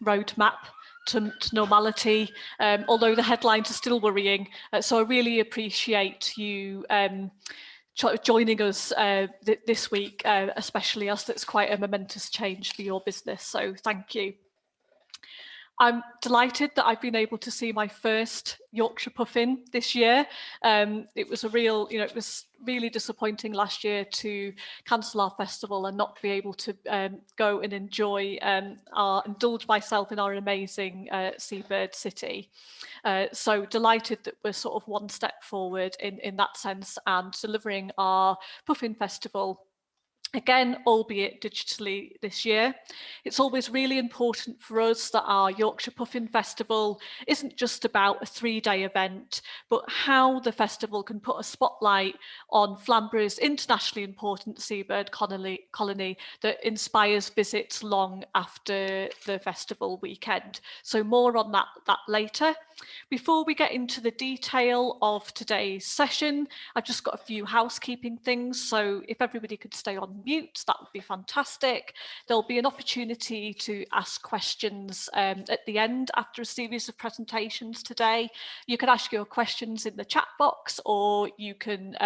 roadmap to normality, although the headlines are still worrying. So I really appreciate you joining us this week, especially as it's quite a momentous change for your business. So thank you. I'm delighted that I've been able to see my first Yorkshire Puffin this year. It was it was really disappointing last year to cancel our festival and not be able to go and indulge myself in our amazing Seabird city. So delighted that we're sort of one step forward in that sense and delivering our Puffin Festival. Again, albeit digitally this year. It's always really important for us that our Yorkshire Puffin Festival isn't just about a 3-day event, but how the festival can put a spotlight on Flamborough's internationally important seabird colony that inspires visits long after the festival weekend. So more on that later. Before we get into the detail of today's session, I've just got a few housekeeping things. So if everybody could stay on mute, that would be fantastic. There'll be an opportunity to ask questions at the end after a series of presentations today. You can ask your questions in the chat box, or you can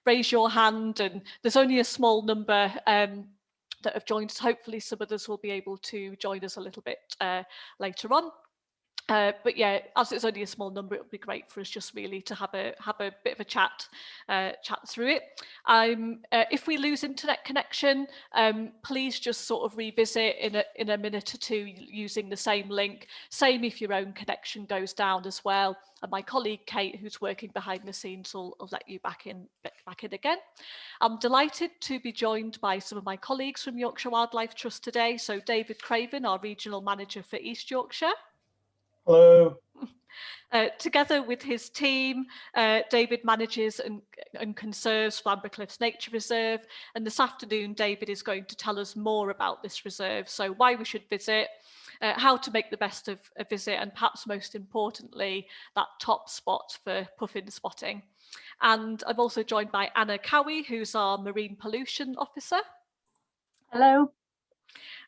raise your hand, and there's only a small number that have joined us. Hopefully some others will be able to join us a little bit later on. But yeah, as it's only a small number, it would be great for us just really to have a bit of a chat through it. If we lose internet connection, please just sort of revisit in a minute or two using the same link. Same if your own connection goes down as well. And my colleague Kate, who's working behind the scenes, will let you back in again. I'm delighted to be joined by some of my colleagues from Yorkshire Wildlife Trust today. So David Craven, our regional manager for East Yorkshire. Hello. Together with his team, David manages and conserves Flamborough Cliffs Nature Reserve, and this afternoon David is going to tell us more about this reserve, so why we should visit, how to make the best of a visit, and perhaps most importantly, that top spot for puffin spotting. And I'm also joined by Anna Cowie, who's our Marine Pollution Officer. Hello.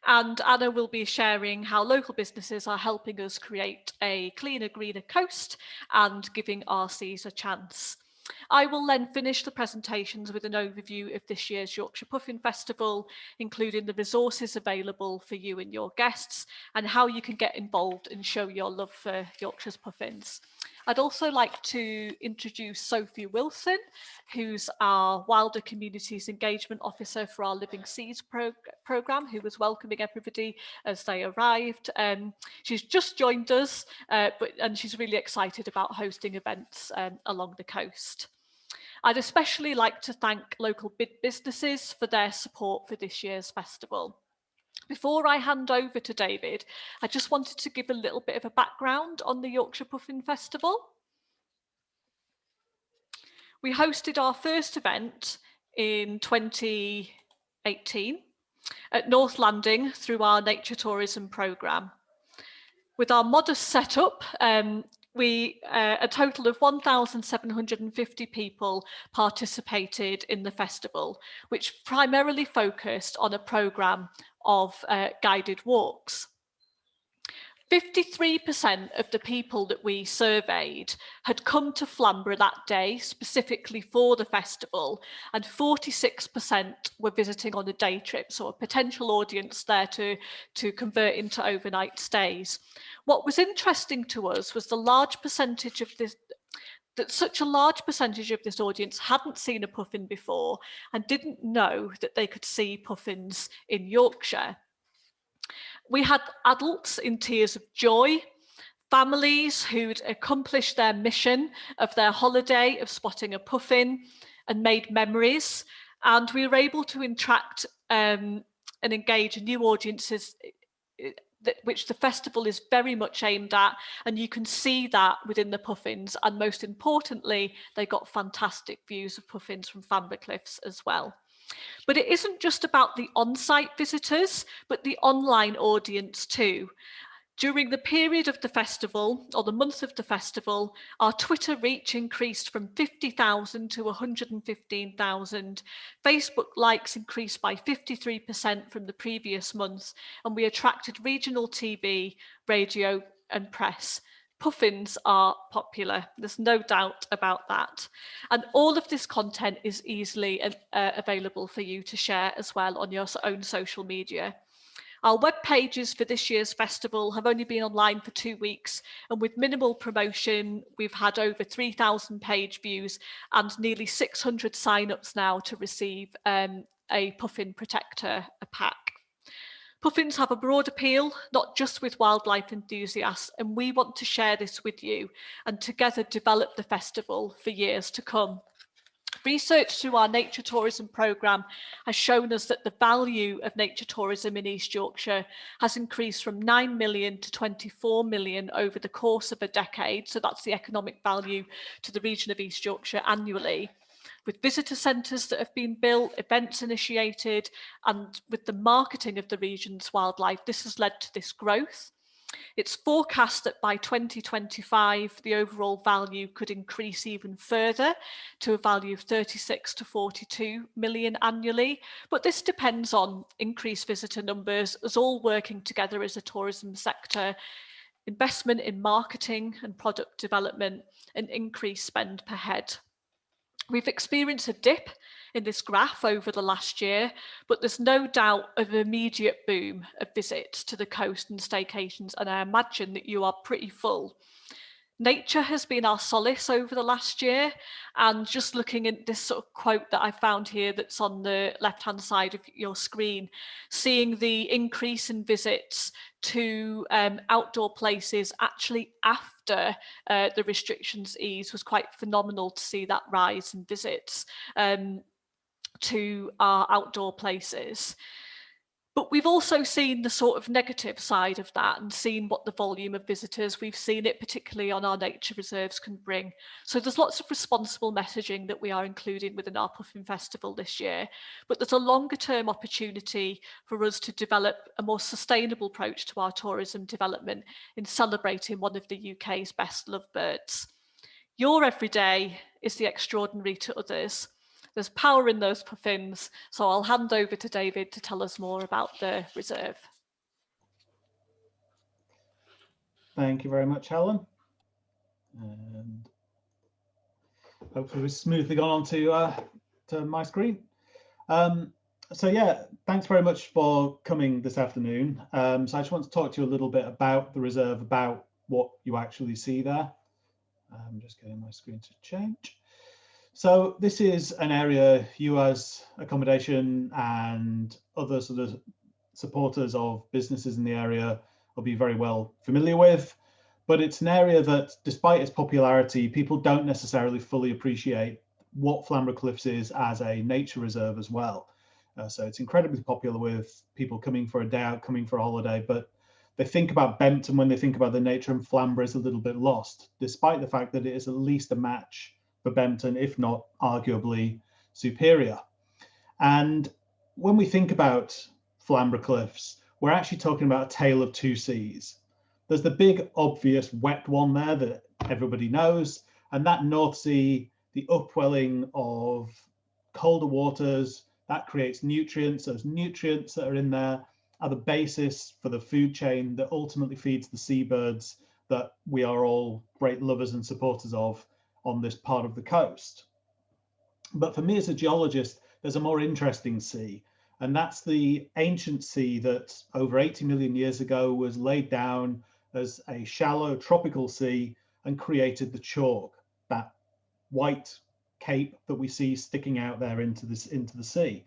And Anna will be sharing how local businesses are helping us create a cleaner, greener coast and giving our seas a chance. I will then finish the presentations with an overview of this year's Yorkshire Puffin Festival, including the resources available for you and your guests and how you can get involved and show your love for Yorkshire's puffins. I'd also like to introduce Sophie Wilson, who's our Wilder Communities Engagement Officer for our Living Seas programme, who was welcoming everybody as they arrived. She's just joined us, and she's really excited about hosting events along the coast. I'd especially like to thank local BID businesses for their support for this year's festival. Before I hand over to David, I just wanted to give a little bit of a background on the Yorkshire Puffin Festival. We hosted our first event in 2018 at North Landing through our nature tourism programme. With our modest setup, a total of 1,750 people participated in the festival, which primarily focused on a programme of guided walks. 53% of the people that we surveyed had come to Flamborough that day specifically for the festival, and 46% were visiting on a day trip, so a potential audience there to convert into overnight stays. What was interesting to us was the large percentage of this, that such a large percentage of this audience hadn't seen a puffin before and didn't know that they could see puffins in Yorkshire. We had adults in tears of joy, families who'd accomplished their mission of their holiday of spotting a puffin and made memories, and we were able to attract and engage new audiences which the festival is very much aimed at, and you can see that within the puffins, and most importantly, they got fantastic views of puffins from Flamborough Cliffs as well. But it isn't just about the on-site visitors, but the online audience too. During the period of the festival, or the month of the festival, our Twitter reach increased from 50,000 to 115,000. Facebook likes increased by 53% from the previous month, and we attracted regional TV, radio, and press. Puffins are popular, there's no doubt about that. And all of this content is easily available for you to share as well on your own social media. Our web pages for this year's festival have only been online for 2 weeks, and with minimal promotion, we've had over 3,000 page views and nearly 600 sign-ups now to receive a Puffin Protector pack. Puffins have a broad appeal, not just with wildlife enthusiasts, and we want to share this with you and together develop the festival for years to come. Research through our nature tourism programme has shown us that the value of nature tourism in East Yorkshire has increased from 9 million to 24 million over the course of a decade. So that's the economic value to the region of East Yorkshire annually. With visitor centres that have been built, events initiated, and with the marketing of the region's wildlife, this has led to this growth. It's forecast that by 2025, the overall value could increase even further to a value of 36 to 42 million annually. But this depends on increased visitor numbers, us all working together as a tourism sector, investment in marketing and product development, and increased spend per head. We've experienced a dip in this graph over the last year, but there's no doubt of an immediate boom of visits to the coast and staycations, and I imagine that you are pretty full. Nature has been our solace over the last year, and just looking at this sort of quote that I found here that's on the left-hand side of your screen, seeing the increase in visits to outdoor places actually after the restrictions ease was quite phenomenal to see that rise in visits to our outdoor places. But we've also seen the sort of negative side of that and seen what the volume of visitors, we've seen it particularly on our nature reserves, can bring. So there's lots of responsible messaging that we are including within our Puffin Festival this year, but there's a longer term opportunity for us to develop a more sustainable approach to our tourism development in celebrating one of the UK's best loved birds. Your everyday is the extraordinary to others. There's power in those puffins, so I'll hand over to David to tell us more about the reserve. Thank you very much, Helen. And hopefully we've smoothly gone on to my screen. So yeah, thanks very much for coming this afternoon. So I just want to talk to you a little bit about the reserve, about what you actually see there. I'm just getting my screen to change. So this is an area you as accommodation and other sort of supporters of businesses in the area will be very well familiar with, but it's an area that, despite its popularity, people don't necessarily fully appreciate what Flamborough Cliffs is as a nature reserve as well. So it's incredibly popular with people coming for a day out, coming for a holiday, but they think about Bempton when they think about the nature, and Flamborough is a little bit lost, despite the fact that it is at least a match for Bempton, if not arguably superior. And when we think about Flamborough Cliffs, we're actually talking about a tale of two seas. There's the big obvious wet one there that everybody knows, and that North Sea, the upwelling of colder waters, that creates nutrients. Those nutrients that are in there are the basis for the food chain that ultimately feeds the seabirds that we are all great lovers and supporters of on this part of the coast. But for me as a geologist, there's a more interesting sea, and that's the ancient sea that over 80 million years ago was laid down as a shallow tropical sea and created the chalk, that white cape that we see sticking out there into the sea.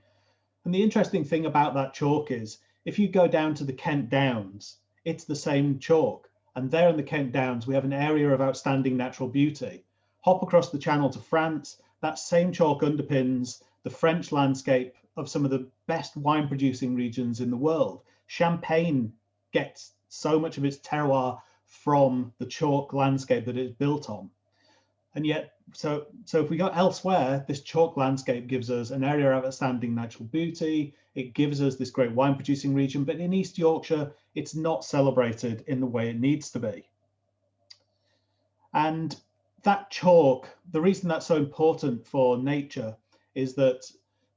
And the interesting thing about that chalk is, if you go down to the Kent Downs, it's the same chalk. And there in the Kent Downs, we have an area of outstanding natural beauty. Hop across the channel to France, that same chalk underpins the French landscape of some of the best wine producing regions in the world. Champagne gets so much of its terroir from the chalk landscape that it's built on. And yet, so if we go elsewhere, this chalk landscape gives us an area of outstanding natural beauty. It gives us this great wine producing region, but in East Yorkshire, it's not celebrated in the way it needs to be. And that chalk, the reason that's so important for nature is that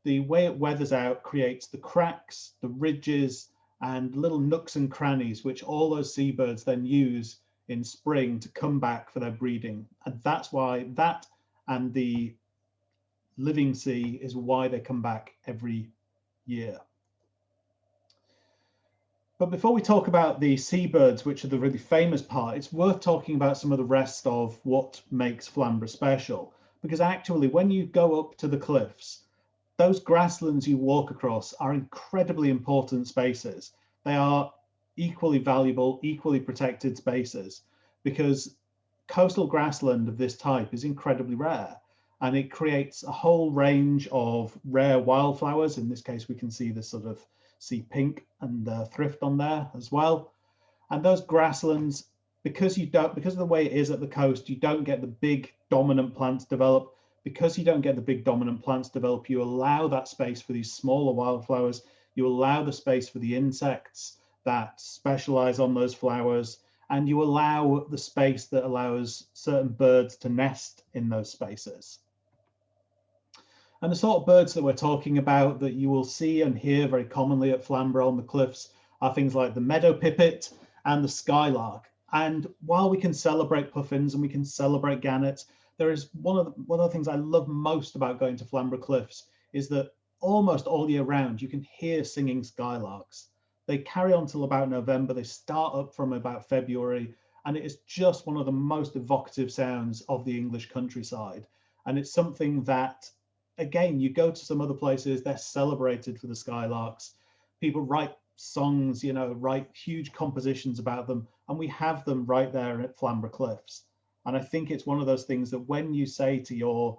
the way it weathers out creates the cracks, the ridges, and little nooks and crannies, which all those seabirds then use in spring to come back for their breeding. And that's why that and the living sea is why they come back every year. But before we talk about the seabirds, which are the really famous part, it's worth talking about some of the rest of what makes Flamborough special. Because actually, when you go up to the cliffs, those grasslands you walk across are incredibly important spaces. They are equally valuable, equally protected spaces, because coastal grassland of this type is incredibly rare. And it creates a whole range of rare wildflowers. In this case, we can see this sort of sea pink and thrift on there as well. And those grasslands, because of the way it is at the coast, you don't get the big dominant plants develop. Because you don't get the big dominant plants develop, you allow that space for these smaller wildflowers. You allow the space for the insects that specialize on those flowers, and you allow the space that allows certain birds to nest in those spaces. And the sort of birds that we're talking about that you will see and hear very commonly at Flamborough on the cliffs are things like the meadow pipit and the skylark. And while we can celebrate puffins and we can celebrate gannets, there is one of the things I love most about going to Flamborough Cliffs is that almost all year round, you can hear singing skylarks. They carry on till about November. They start up from about February, and it is just one of the most evocative sounds of the English countryside. And it's something that, again, you go to some other places, they're celebrated for the skylarks. People write songs, you know, write huge compositions about them, and we have them right there at Flamborough Cliffs. And I think it's one of those things that when you say to your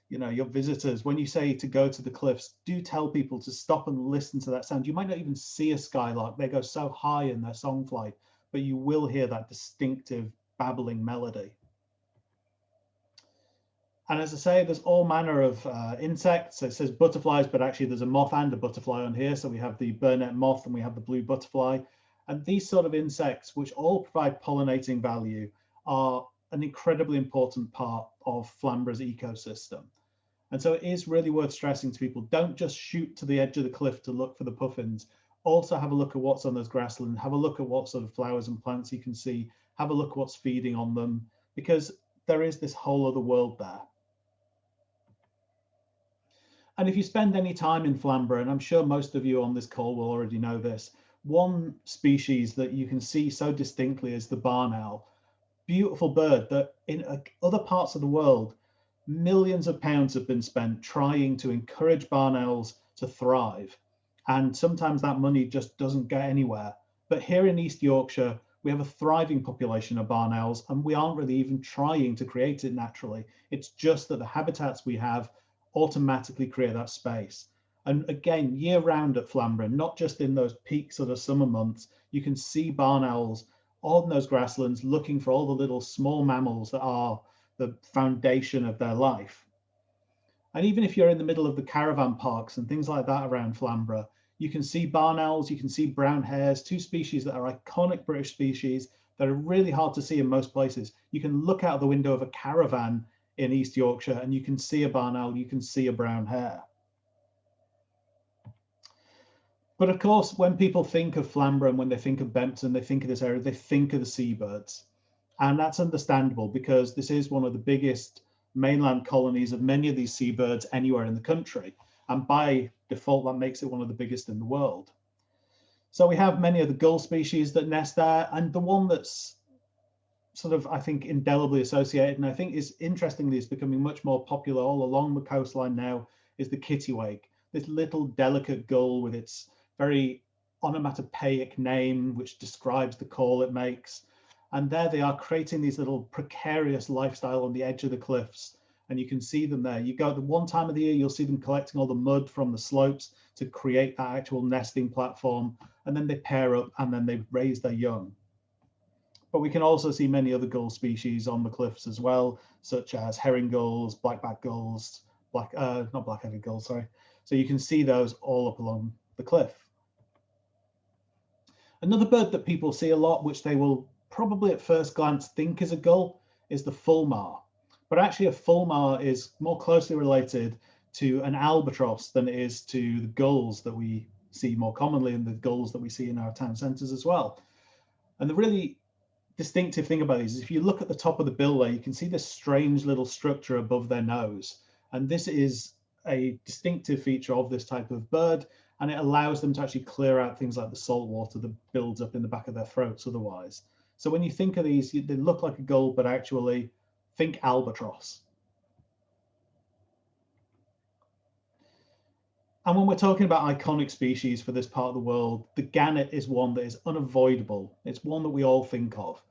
visitors, when you say to go to the cliffs, do tell people to stop and listen to that sound. You might not even see a skylark. They go so high in their song flight, but you will hear that distinctive babbling melody. And as I say, there's all manner of insects. It says butterflies, but actually there's a moth and a butterfly on here. So we have the burnet moth and we have the blue butterfly. And these sort of insects, which all provide pollinating value, are an incredibly important part of Flamborough's ecosystem. And so it is really worth stressing to people, don't just shoot to the edge of the cliff to look for the puffins. Also have a look at what's on those grasslands, have a look at what sort of flowers and plants you can see, have a look at what's feeding on them, because there is this whole other world there. And if you spend any time in Flamborough, and I'm sure most of you on this call will already know this, one species that you can see so distinctly is the barn owl. Beautiful bird that in other parts of the world, millions of pounds have been spent trying to encourage barn owls to thrive. And sometimes that money just doesn't get anywhere. But here in East Yorkshire, we have a thriving population of barn owls, and we aren't really even trying to create it naturally. It's just that the habitats we have automatically create that space. And again, year round at Flamborough, not just in those peak sort of summer months, you can see barn owls on those grasslands looking for all the little small mammals that are the foundation of their life. And even if you're in the middle of the caravan parks and things like that around Flamborough, you can see barn owls, you can see brown hares, two species that are iconic British species that are really hard to see in most places. You can look out the window of a caravan in East Yorkshire and you can see a barn owl, you can see a brown hare. But of course, when people think of Flamborough and when they think of Bempton, they think of this area, they think of the seabirds. And that's understandable because this is one of the biggest mainland colonies of many of these seabirds anywhere in the country. And by default, that makes it one of the biggest in the world. So we have many of the gull species that nest there. And the one that's sort of, I think, indelibly associated, and I think is interestingly is becoming much more popular all along the coastline now, is the kittiwake, this little delicate gull with its very onomatopoeic name, which describes the call it makes. And there they are creating these little precarious lifestyle on the edge of the cliffs. And you can see them there. You go at the one time of the year, you'll see them collecting all the mud from the slopes to create that actual nesting platform. And then they pair up and then they raise their young. but we can also see many other gull species on the cliffs as well, such as herring gulls, black-backed gulls, not black-headed gulls, sorry. So you can see those all up along the cliff. Another bird that people see a lot, which they will probably at first glance think is a gull, is the fulmar. But actually a fulmar is more closely related to an albatross than it is to the gulls that we see more commonly and the gulls that we see in our town centres as well. And the really distinctive thing about these is if you look at the top of the bill there, you can see this strange little structure above their nose. And this is a distinctive feature of this type of bird, and it allows them to actually clear out things like the salt water that builds up in the back of their throats otherwise. So when you think of these, they look like a gull, but actually think albatross. And when we're talking about iconic species for this part of the world, the gannet is one that is unavoidable. It's one that we all think of.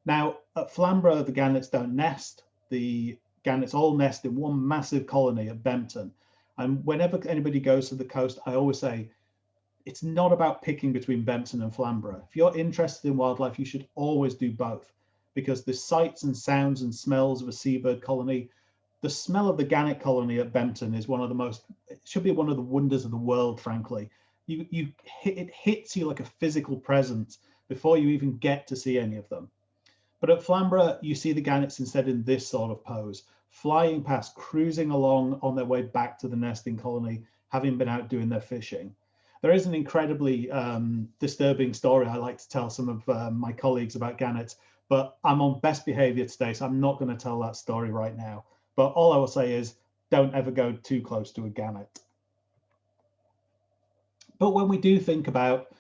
Now, at Flamborough, the gannets don't nest. The gannets all nest in one massive colony at Bempton. And whenever anybody goes to the coast, I always say, it's not about picking between Bempton and Flamborough. If you're interested in wildlife, you should always do both, because the sights and sounds and smells of a seabird colony, the smell of the gannet colony at Bempton is one of the most, it should be one of the wonders of the world, frankly. It hits you like a physical presence before you even get to see any of them. But at Flamborough, you see the gannets instead in this sort of pose, flying past, cruising along on their way back to the nesting colony, having been out doing their fishing. There is an incredibly disturbing story I like to tell some of my colleagues about gannets, but I'm on best behavior today, so I'm not going to tell that story right now. But all I will say is don't ever go too close to a gannet. But when we do think about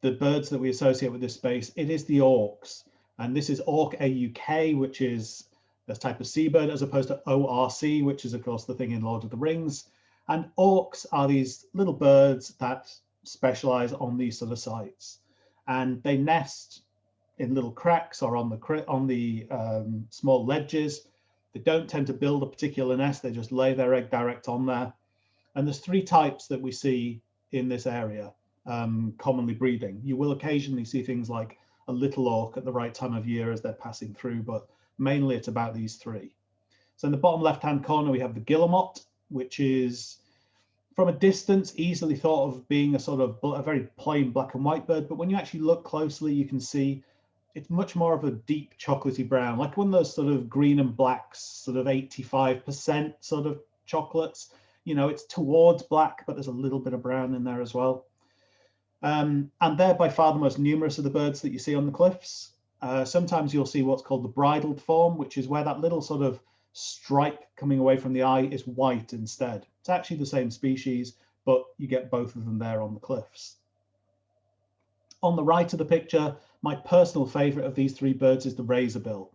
the birds that we associate with this space, it is the auks. And this is Auk AUK, which is this type of seabird, as opposed to ORC, which is, of course, the thing in Lord of the Rings. And auks are these little birds that specialize on these sort of sites. And they nest in little cracks or on the small ledges. They don't tend to build a particular nest. They just lay their egg direct on there. And there's three types that we see in this area, commonly breeding. You will occasionally see things like a little auk at the right time of year as they're passing through, but mainly it's about these three. So in the bottom left-hand corner, we have the guillemot, which is from a distance easily thought of being a sort of a very plain black and white bird. But when you actually look closely, you can see it's much more of a deep chocolatey brown, like one of those sort of green and blacks, sort of 85% sort of chocolates. You know, it's towards black, but there's a little bit of brown in there as well. And they're by far the most numerous of the birds that you see on the cliffs. Sometimes you'll see what's called the bridled form, which is where that little sort of stripe coming away from the eye is white instead. It's actually the same species, but you get both of them there on the cliffs. On the right of the picture, my personal favorite of these three birds is the razorbill.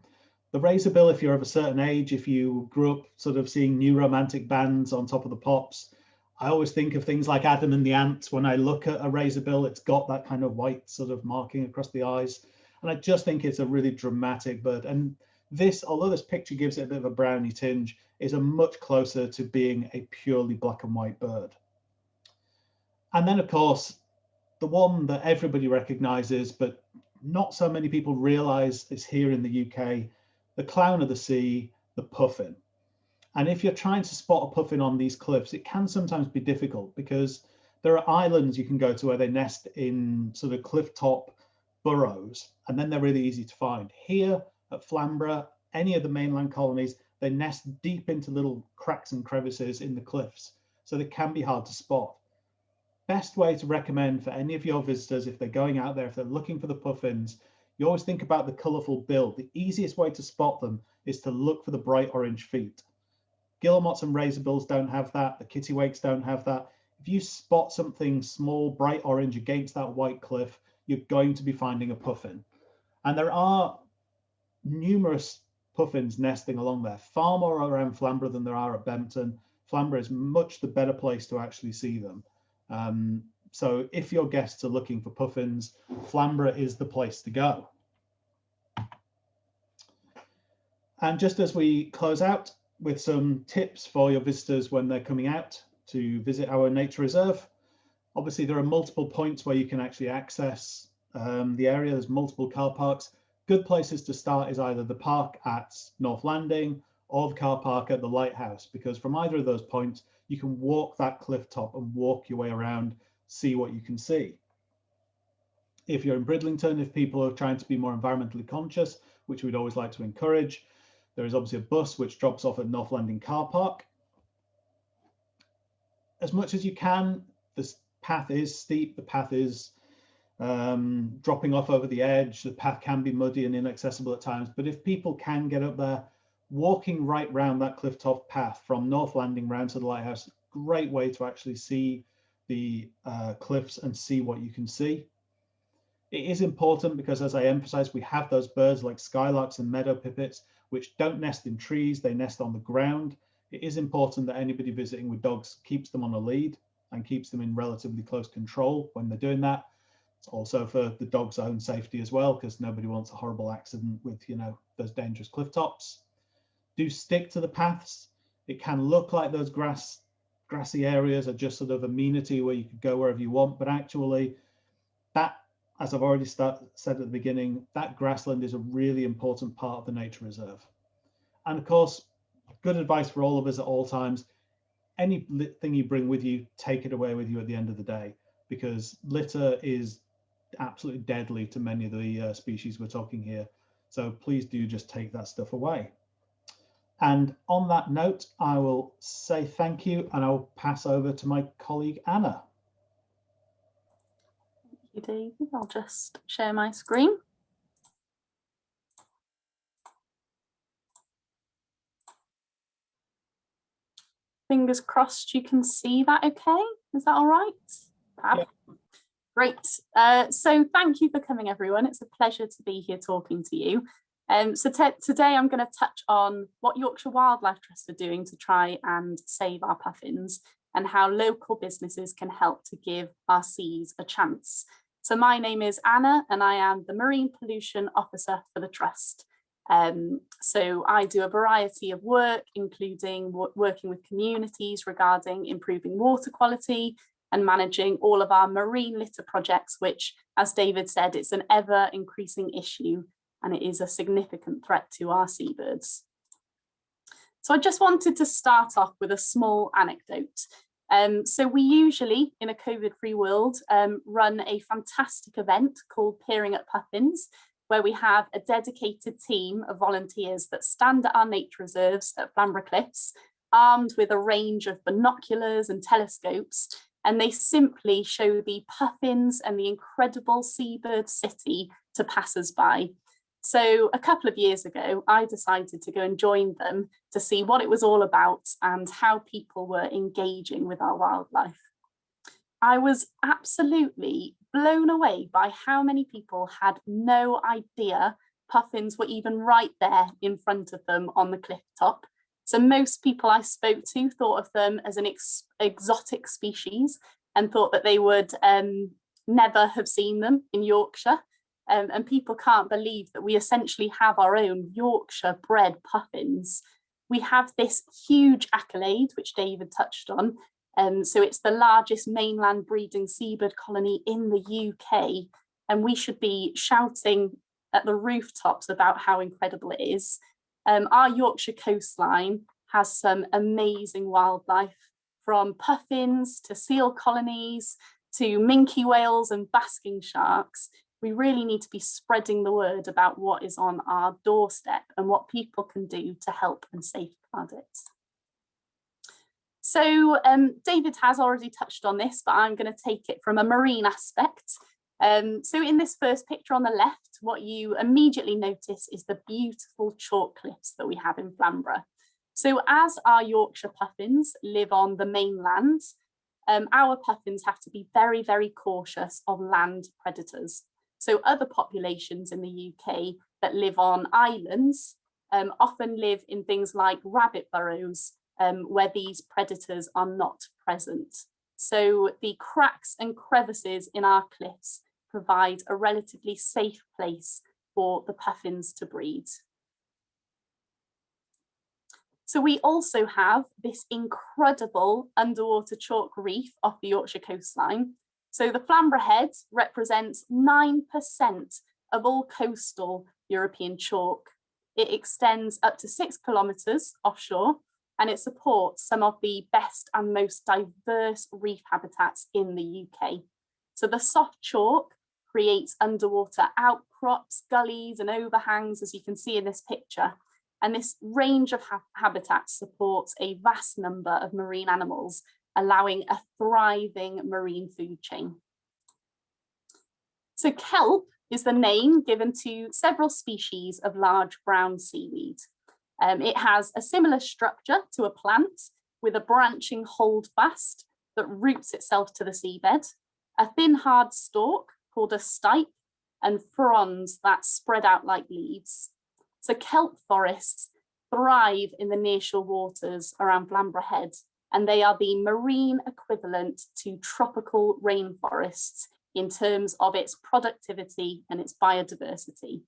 The razorbill, if you're of a certain age, if you grew up sort of seeing new romantic bands on top of the pops, I always think of things like Adam and the Ants. When I look at a razorbill, it's got that kind of white sort of marking across the eyes. And I just think it's a really dramatic bird. And this, although this picture gives it a bit of a browny tinge, is a much closer to being a purely black and white bird. And then, of course, the one that everybody recognizes, but not so many people realize is here in the UK, the clown of the sea, the puffin. And if you're trying to spot a puffin on these cliffs, it can sometimes be difficult because there are islands you can go to where they nest in sort of cliff top burrows, and then they're really easy to find. Here at Flamborough, any of the mainland colonies, they nest deep into little cracks and crevices in the cliffs, so they can be hard to spot. Best way to recommend for any of your visitors, if they're going out there, if they're looking for the puffins, you always think about the colourful bill. The easiest way to spot them is to look for the bright orange feet. Guillemots and razorbills don't have that. The kittiwakes don't have that. If you spot something small, bright orange against that white cliff, you're going to be finding a puffin. And there are numerous puffins nesting along there, far more around Flamborough than there are at Bempton. Flamborough is much the better place to actually see them. So if your guests are looking for puffins, Flamborough is the place to go. And just as we close out with some tips for your visitors when they're coming out to visit our nature reserve, obviously there are multiple points where you can actually access the area. There's multiple car parks. good places to start is either the park at North Landing or the car park at the lighthouse, because from either of those points, you can walk that cliff top and walk your way around, see what you can see. If you're in Bridlington, if people are trying to be more environmentally conscious, which we'd always like to encourage, there is obviously a bus which drops off at North Landing car park. As much as you can, this path is steep, the path is dropping off over the edge, the path can be muddy and inaccessible at times, but if people can get up there, walking right round that cliff top path from North Landing round to the lighthouse, great way to actually see the cliffs and see what you can see. It is important because, as I emphasized, we have those birds like skylarks and meadow pipits, which don't nest in trees, they nest on the ground. It is important that anybody visiting with dogs keeps them on a lead and keeps them in relatively close control when they're doing that. It's also for the dog's own safety as well, because nobody wants a horrible accident with, you know, those dangerous cliff tops. Do stick to the paths. It can look like those grassy areas are just sort of amenity where you could go wherever you want, but actually that, as I've already said at the beginning, that grassland is a really important part of the nature reserve. And of course, good advice for all of us at all times, anything you bring with you, take it away with you at the end of the day, because litter is absolutely deadly to many of the species we're talking here. So please do just take that stuff away. And on that note, I will say thank you, and I'll pass over to my colleague, Anna. Thank you, David. I'll just share my screen. Fingers crossed you can see that okay. Is that all right? Fab. Yeah. Great. So thank you for coming, everyone. It's a pleasure to be here talking to you. So today I'm going to touch on what Yorkshire Wildlife Trust are doing to try and save our puffins, and how local businesses can help to give our seas a chance. So my name is Anna, and I am the Marine Pollution Officer for the Trust. So I do a variety of work, including working with communities regarding improving water quality and managing all of our marine litter projects, which, as David said, it's an ever increasing issue, and it is a significant threat to our seabirds. So I just wanted to start off with a small anecdote. So we usually, in a COVID-free world, run a fantastic event called Peering at Puffins, where we have a dedicated team of volunteers that stand at our nature reserves at Flamborough Cliffs, armed with a range of binoculars and telescopes, and they simply show the puffins and the incredible seabird city to passers-by. So a couple of years ago, I decided to go and join them to see what it was all about and how people were engaging with our wildlife. I was absolutely blown away by how many people had no idea puffins were even right there in front of them on the cliff top. So most people I spoke to thought of them as an exotic species and thought that they would never have seen them in Yorkshire. And people can't believe that we essentially have our own Yorkshire bred puffins. We have this huge accolade, which David touched on. So it's the largest mainland breeding seabird colony in the UK. And we should be shouting at the rooftops about how incredible it is. Our Yorkshire coastline has some amazing wildlife, from puffins to seal colonies to minke whales and basking sharks. We really need to be spreading the word about what is on our doorstep and what people can do to help and safeguard it. So David has already touched on this, but I'm going to take it from a marine aspect. So in this first picture on the left, what you immediately notice is the beautiful chalk cliffs that we have in Flamborough. So as our Yorkshire puffins live on the mainland, our puffins have to be very, very cautious of land predators. So other populations in the UK that live on islands often live in things like rabbit burrows, where these predators are not present. So the cracks and crevices in our cliffs provide a relatively safe place for the puffins to breed. So we also have this incredible underwater chalk reef off the Yorkshire coastline. So the Flamborough Head represents 9% of all coastal European chalk. It extends up to 6 kilometres offshore, and it supports some of the best and most diverse reef habitats in the UK. So the soft chalk creates underwater outcrops, gullies and overhangs, as you can see in this picture. And this range of habitats supports a vast number of marine animals, allowing a thriving marine food chain. So kelp is the name given to several species of large brown seaweed. It has a similar structure to a plant with a branching holdfast that roots itself to the seabed, a thin hard stalk called a stipe, and fronds that spread out like leaves. So kelp forests thrive in the nearshore waters around Flamborough Head, and they are the marine equivalent to tropical rainforests in terms of its productivity and its biodiversity.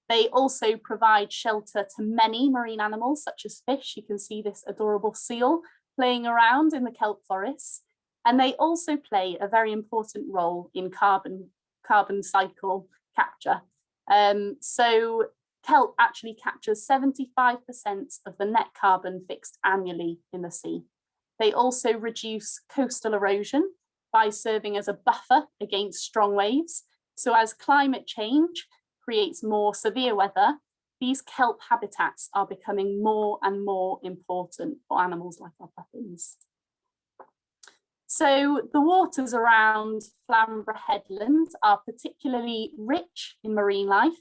They also provide shelter to many marine animals, such as fish. You can see this adorable seal playing around in the kelp forests. And they also play a very important role in carbon cycle capture. So kelp actually captures 75% of the net carbon fixed annually in the sea. They also reduce coastal erosion by serving as a buffer against strong waves. So as climate change creates more severe weather, these kelp habitats are becoming more and more important for animals like our puffins. So the waters around Flamborough Headland are particularly rich in marine life,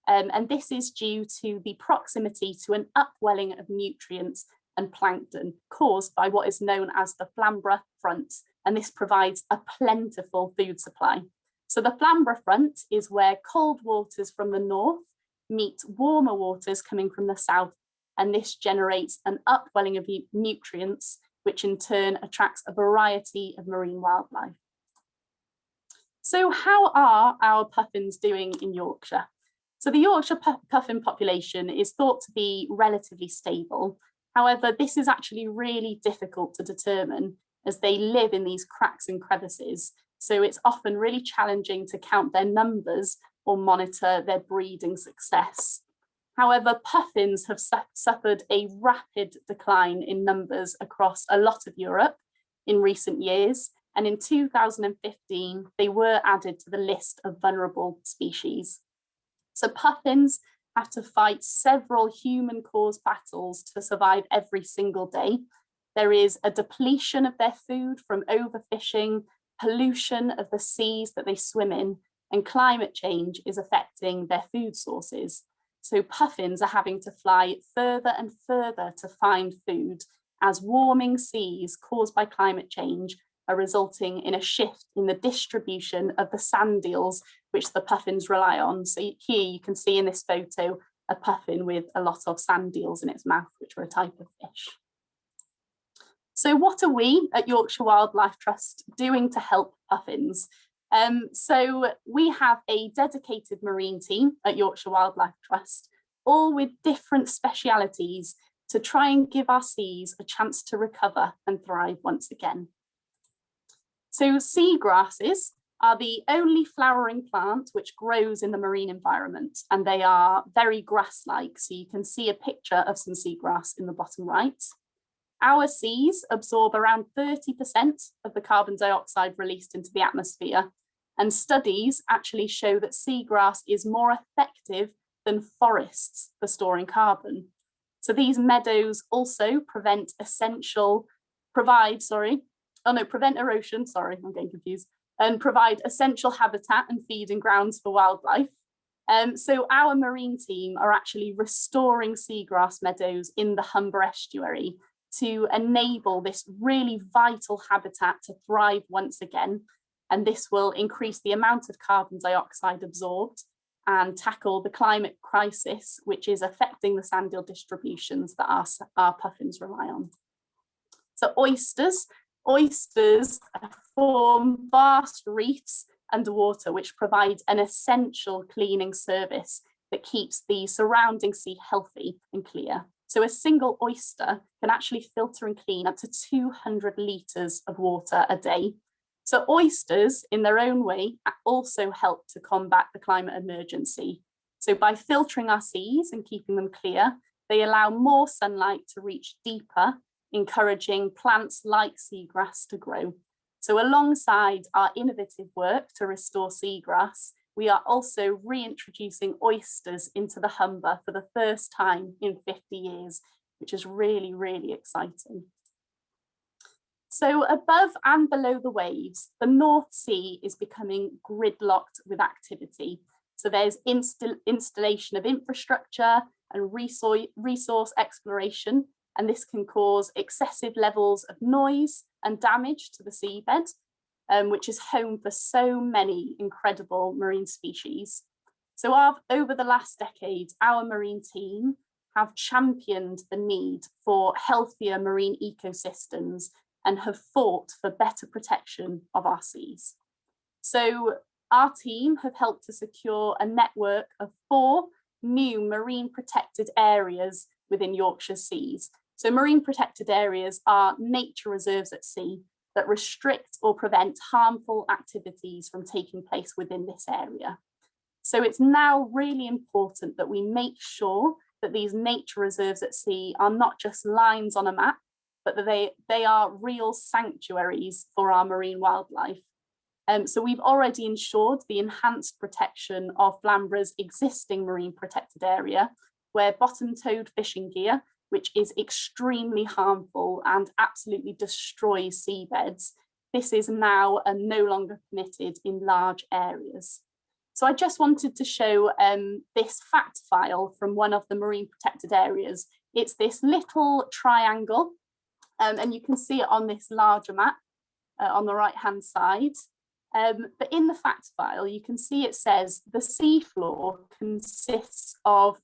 and this is due to the proximity to an upwelling of nutrients and plankton caused by what is known as the Flamborough Front, and this provides a plentiful food supply. So the Flamborough Front is where cold waters from the north meet warmer waters coming from the south, and this generates an upwelling of nutrients, which in turn attracts a variety of marine wildlife. So how are our puffins doing in Yorkshire? So the Yorkshire puffin population is thought to be relatively stable. However, this is actually really difficult to determine as they live in these cracks and crevices. So it's often really challenging to count their numbers or monitor their breeding success. However, puffins have suffered a rapid decline in numbers across a lot of Europe in recent years. And in 2015, they were added to the list of vulnerable species. So puffins have to fight several human-caused battles to survive every single day. There is a depletion of their food from overfishing, pollution of the seas that they swim in, and climate change is affecting their food sources. So puffins are having to fly further and further to find food as warming seas caused by climate change are resulting in a shift in the distribution of the sand eels, which the puffins rely on. So here you can see in this photo a puffin with a lot of sand eels in its mouth, which are a type of fish. So what are we at Yorkshire Wildlife Trust doing to help puffins? So we have a dedicated marine team at Yorkshire Wildlife Trust, all with different specialities to try and give our seas a chance to recover and thrive once again. So seagrasses are the only flowering plant which grows in the marine environment, and they are very grass-like. So you can see a picture of some seagrass in the bottom right. Our seas absorb around 30% of the carbon dioxide released into the atmosphere, and studies actually show that seagrass is more effective than forests for storing carbon. So these meadows also prevent erosion, sorry, I'm getting confused, and provide essential habitat and feeding grounds for wildlife. So our marine team are actually restoring seagrass meadows in the Humber estuary to enable this really vital habitat to thrive once again. And this will increase the amount of carbon dioxide absorbed and tackle the climate crisis, which is affecting the sand eel distributions that our puffins rely on. So oysters form vast reefs underwater, which provide an essential cleaning service that keeps the surrounding sea healthy and clear. So a single oyster can actually filter and clean up to 200 litres of water a day. So oysters, in their own way, also help to combat the climate emergency. So by filtering our seas and keeping them clear, they allow more sunlight to reach deeper, encouraging plants like seagrass to grow. So alongside our innovative work to restore seagrass, we are also reintroducing oysters into the Humber for the first time in 50 years, which is really, really exciting. So above and below the waves, the North Sea is becoming gridlocked with activity. So there's installation of infrastructure and resource exploration, and this can cause excessive levels of noise and damage to the seabed, which is home for so many incredible marine species. So over the last decade, our marine team have championed the need for healthier marine ecosystems and have fought for better protection of our seas. So our team have helped to secure a network of 4 new marine protected areas within Yorkshire seas. So marine protected areas are nature reserves at sea that restrict or prevent harmful activities from taking place within this area. So it's now really important that we make sure that these nature reserves at sea are not just lines on a map, but that they are real sanctuaries for our marine wildlife. So we've already ensured the enhanced protection of Flamborough's existing marine protected area, where bottom-toed fishing gear, which is extremely harmful and absolutely destroys seabeds, this is now no longer permitted in large areas. So I just wanted to show this fact file from one of the marine protected areas. It's this little triangle, and you can see it on this larger map on the right-hand side. But in the fact file, you can see it says the seafloor consists of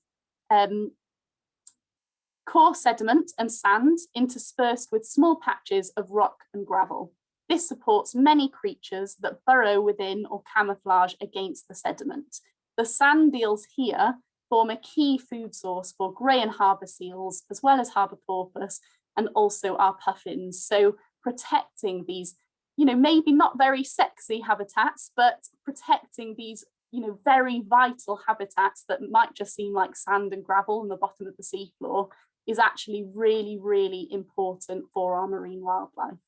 coarse sediment and sand interspersed with small patches of rock and gravel. This supports many creatures that burrow within or camouflage against the sediment. The sand eels here form a key food source for grey and harbour seals, as well as harbour porpoise, and also our puffins. So protecting these, maybe not very sexy habitats, but protecting these, very vital habitats that might just seem like sand and gravel on the bottom of the seafloor is actually really, really important for our marine wildlife.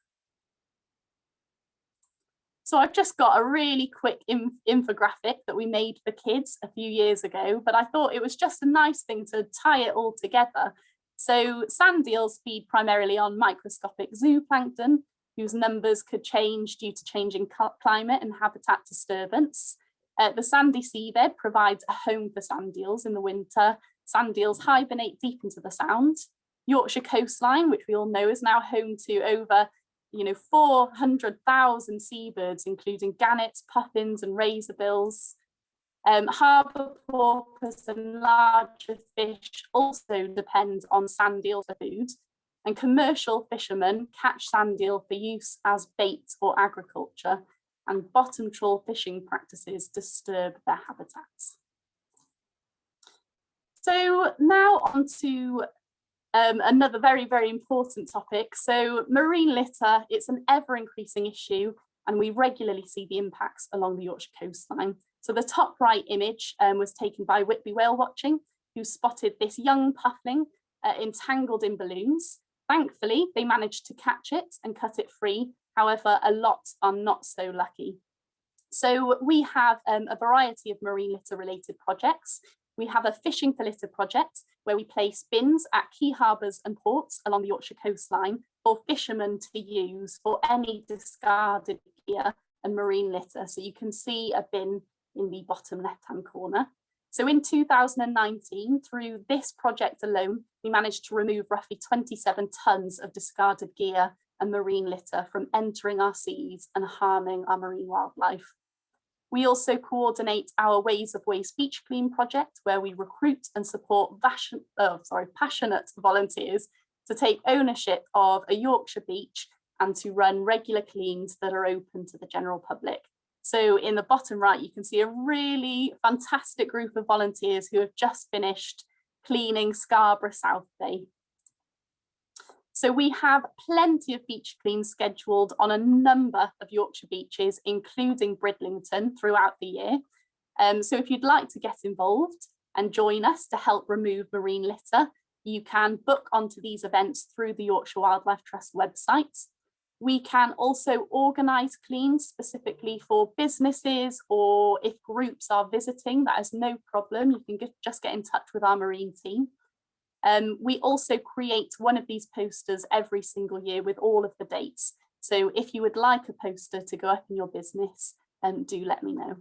So I've just got a really quick infographic that we made for kids a few years ago, but I thought it was just a nice thing to tie it all together. So sand eels feed primarily on microscopic zooplankton, whose numbers could change due to changing climate and habitat disturbance. The sandy seabed provides a home for sand eels in the winter. Sand eels hibernate deep into the Sound. Yorkshire coastline, which we all know, is now home to over 400,000 seabirds, including gannets, puffins and razorbills. Harbour porpoise and larger fish also depend on sand eel for food, and commercial fishermen catch sand eel for use as bait or agriculture, and bottom trawl fishing practices disturb their habitats. So now on to another very, very important topic. So marine litter, it's an ever increasing issue, and we regularly see the impacts along the Yorkshire coastline. So the top right image was taken by Whitby Whale Watching, who spotted this young puffling entangled in balloons. Thankfully, they managed to catch it and cut it free. However, a lot are not so lucky. So we have a variety of marine litter related projects. We have a Fishing for Litter project where we place bins at key harbours and ports along the Yorkshire coastline for fishermen to use for any discarded gear and marine litter. So you can see a bin in the bottom left-hand corner. So in 2019, through this project alone, we managed to remove roughly 27 tonnes of discarded gear and marine litter from entering our seas and harming our marine wildlife. We also coordinate our Ways of Waste Beach Clean project, where we recruit and support passionate volunteers to take ownership of a Yorkshire beach and to run regular cleans that are open to the general public. So in the bottom right, you can see a really fantastic group of volunteers who have just finished cleaning Scarborough South Bay. So we have plenty of beach cleans scheduled on a number of Yorkshire beaches, including Bridlington, throughout the year. So if you'd like to get involved, and join us to help remove marine litter, you can book onto these events through the Yorkshire Wildlife Trust website. We can also organise cleans specifically for businesses, or if groups are visiting, that is no problem. You can just get in touch with our marine team. We also create one of these posters every single year with all of the dates. So if you would like a poster to go up in your business, do let me know.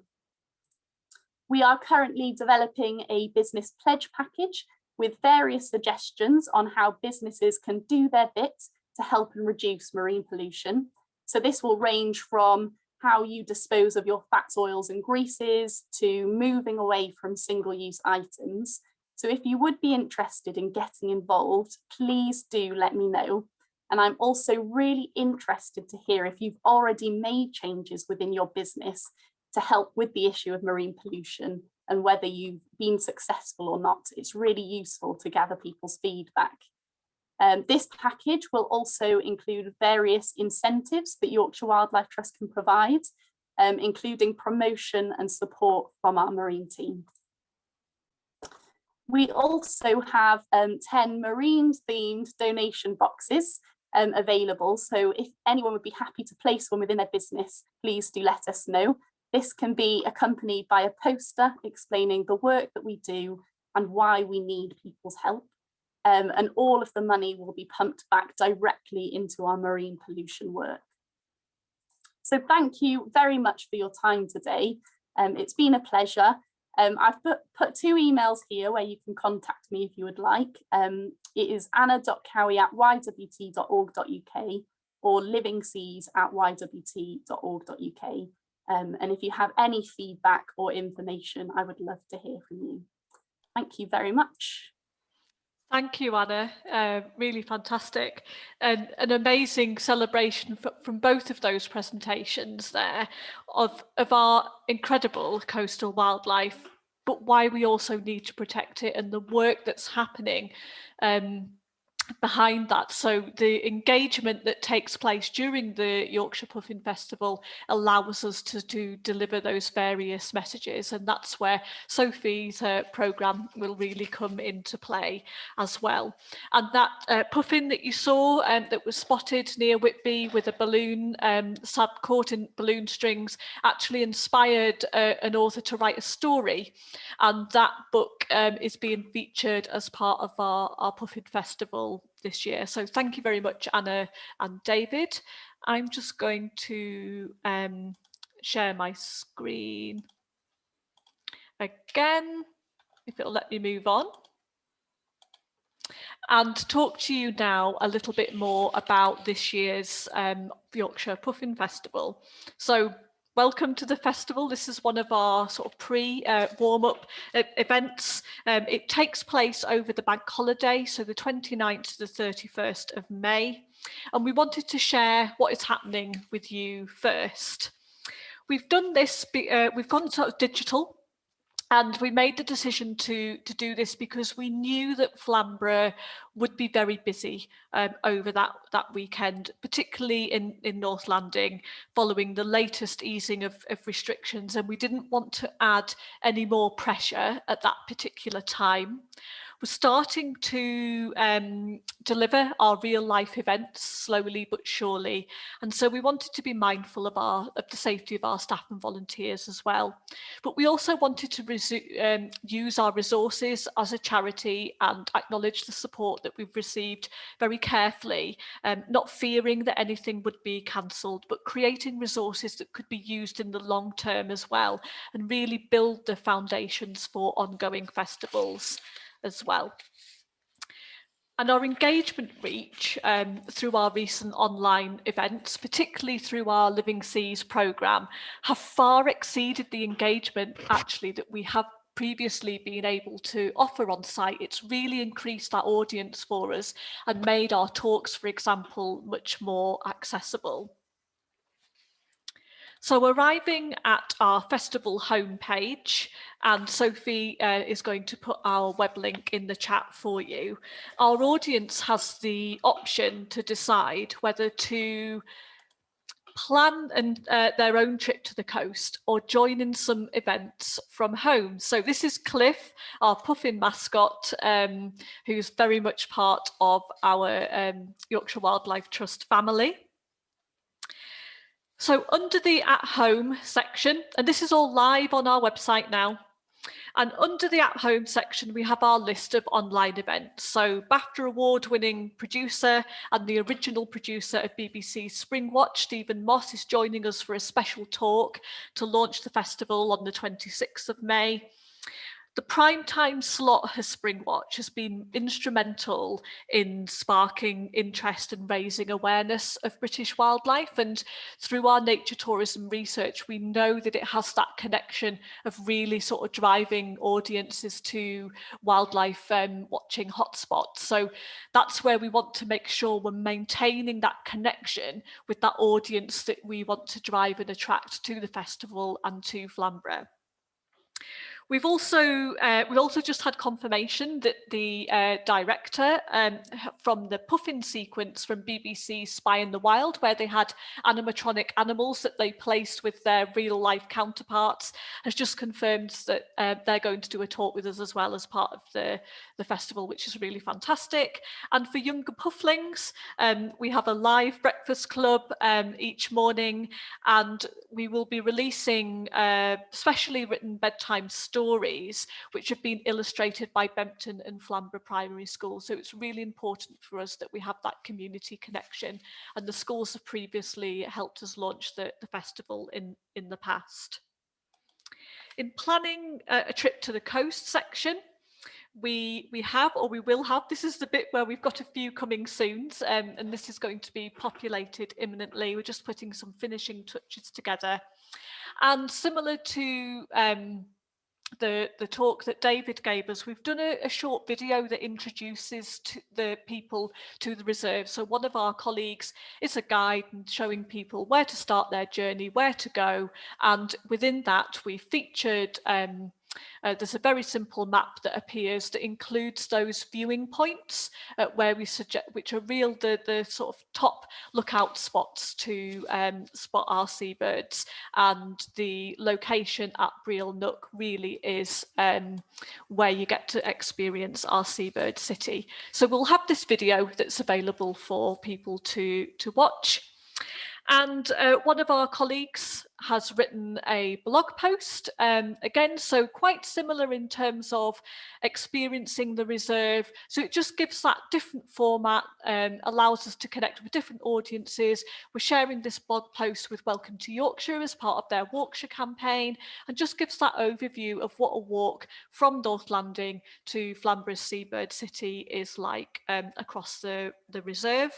We are currently developing a business pledge package with various suggestions on how businesses can do their bit to help and reduce marine pollution. So this will range from how you dispose of your fats, oils and greases to moving away from single-use items. So if you would be interested in getting involved, please do let me know. And I'm also really interested to hear if you've already made changes within your business to help with the issue of marine pollution and whether you've been successful or not. It's really useful to gather people's feedback. This package will also include various incentives that Yorkshire Wildlife Trust can provide, including promotion and support from our marine team. We also have 10 marine themed donation boxes available. So if anyone would be happy to place one within their business, please do let us know. This can be accompanied by a poster explaining the work that we do and why we need people's help. And all of the money will be pumped back directly into our marine pollution work. So thank you very much for your time today. It's been a pleasure. I've put 2 emails here where you can contact me if you would like. It is anna.cowie@ywt.org.uk or livingseas@ywt.org.uk. And if you have any feedback or information, I would love to hear from you. Thank you very much. Thank you, Anna. Really fantastic. And an amazing celebration from both of those presentations there of our incredible coastal wildlife, but why we also need to protect it and the work that's happening behind that. So the engagement that takes place during the Yorkshire Puffin Festival allows us to deliver those various messages, and that's where Sophie's programme will really come into play as well. And that puffin that you saw that was spotted near Whitby with a balloon caught in balloon strings actually inspired an author to write a story, and that book is being featured as part of our Puffin Festival this year. So thank you very much, Anna and David. I'm just going to share my screen again, if it'll let me move on, and talk to you now a little bit more about this year's Yorkshire Puffin Festival. So welcome to the festival. This is one of our sort of warm-up events. It takes place over the bank holiday, so the 29th to the 31st of May. And we wanted to share what is happening with you first. We've done this, we've gone sort of digital, and we made the decision to do this because we knew that Flamborough would be very busy over that weekend, particularly in North Landing, following the latest easing of restrictions, and we didn't want to add any more pressure at that particular time. We're starting to deliver our real life events slowly but surely, and so we wanted to be mindful of the safety of our staff and volunteers as well. But we also wanted to use our resources as a charity and acknowledge the support that we've received very carefully, not fearing that anything would be cancelled, but creating resources that could be used in the long term as well, and really build the foundations for ongoing festivals as well. And our engagement reach through our recent online events, particularly through our Living Seas programme, have far exceeded the engagement actually that we have previously been able to offer on site. It's really increased our audience for us and made our talks, for example, much more accessible. So arriving at our festival homepage, and Sophie is going to put our web link in the chat for you, our audience has the option to decide whether to plan their own trip to the coast or join in some events from home. So this is Cliff, our puffin mascot, who's very much part of our Yorkshire Wildlife Trust family. So under the at home section, and this is all live on our website now, and under the at home section, we have our list of online events. So BAFTA award-winning producer and the original producer of BBC's Spring Watch, Stephen Moss, is joining us for a special talk to launch the festival on the 26th of May. The prime time slot for Spring Watch has been instrumental in sparking interest and raising awareness of British wildlife. And through our nature tourism research, we know that it has that connection of really sort of driving audiences to wildlife watching hotspots. So that's where we want to make sure we're maintaining that connection with that audience that we want to drive and attract to the festival and to Flamborough. We've also just had confirmation that the director from the Puffin sequence from BBC Spy in the Wild, where they had animatronic animals that they placed with their real life counterparts, has just confirmed that they're going to do a talk with us as well as part of the festival, which is really fantastic. And for younger pufflings, we have a live breakfast club each morning, and we will be releasing specially written bedtime stories which have been illustrated by Bempton and Flamborough Primary School. So it's really important for us that we have that community connection, and the schools have previously helped us launch the festival in the past. In planning a trip to the coast section, we have, or we will have, this is the bit where we've got a few coming soon, and this is going to be populated imminently. We're just putting some finishing touches together. And similar to the talk that David gave us, we've done a short video that introduces the people to the reserve. So one of our colleagues is a guide and showing people where to start their journey, where to go, and within that we featured there's a very simple map that appears that includes those viewing points where we suggest, which are the sort of top lookout spots to spot our seabirds, and the location at Breel Nook really is where you get to experience our seabird city. So we'll have this video that's available for people to watch. And one of our colleagues has written a blog post, again, so quite similar in terms of experiencing the reserve. So it just gives that different format, allows us to connect with different audiences. We're sharing this blog post with Welcome to Yorkshire as part of their Yorkshire campaign, and just gives that overview of what a walk from North Landing to Flamborough Seabird City is like across the reserve.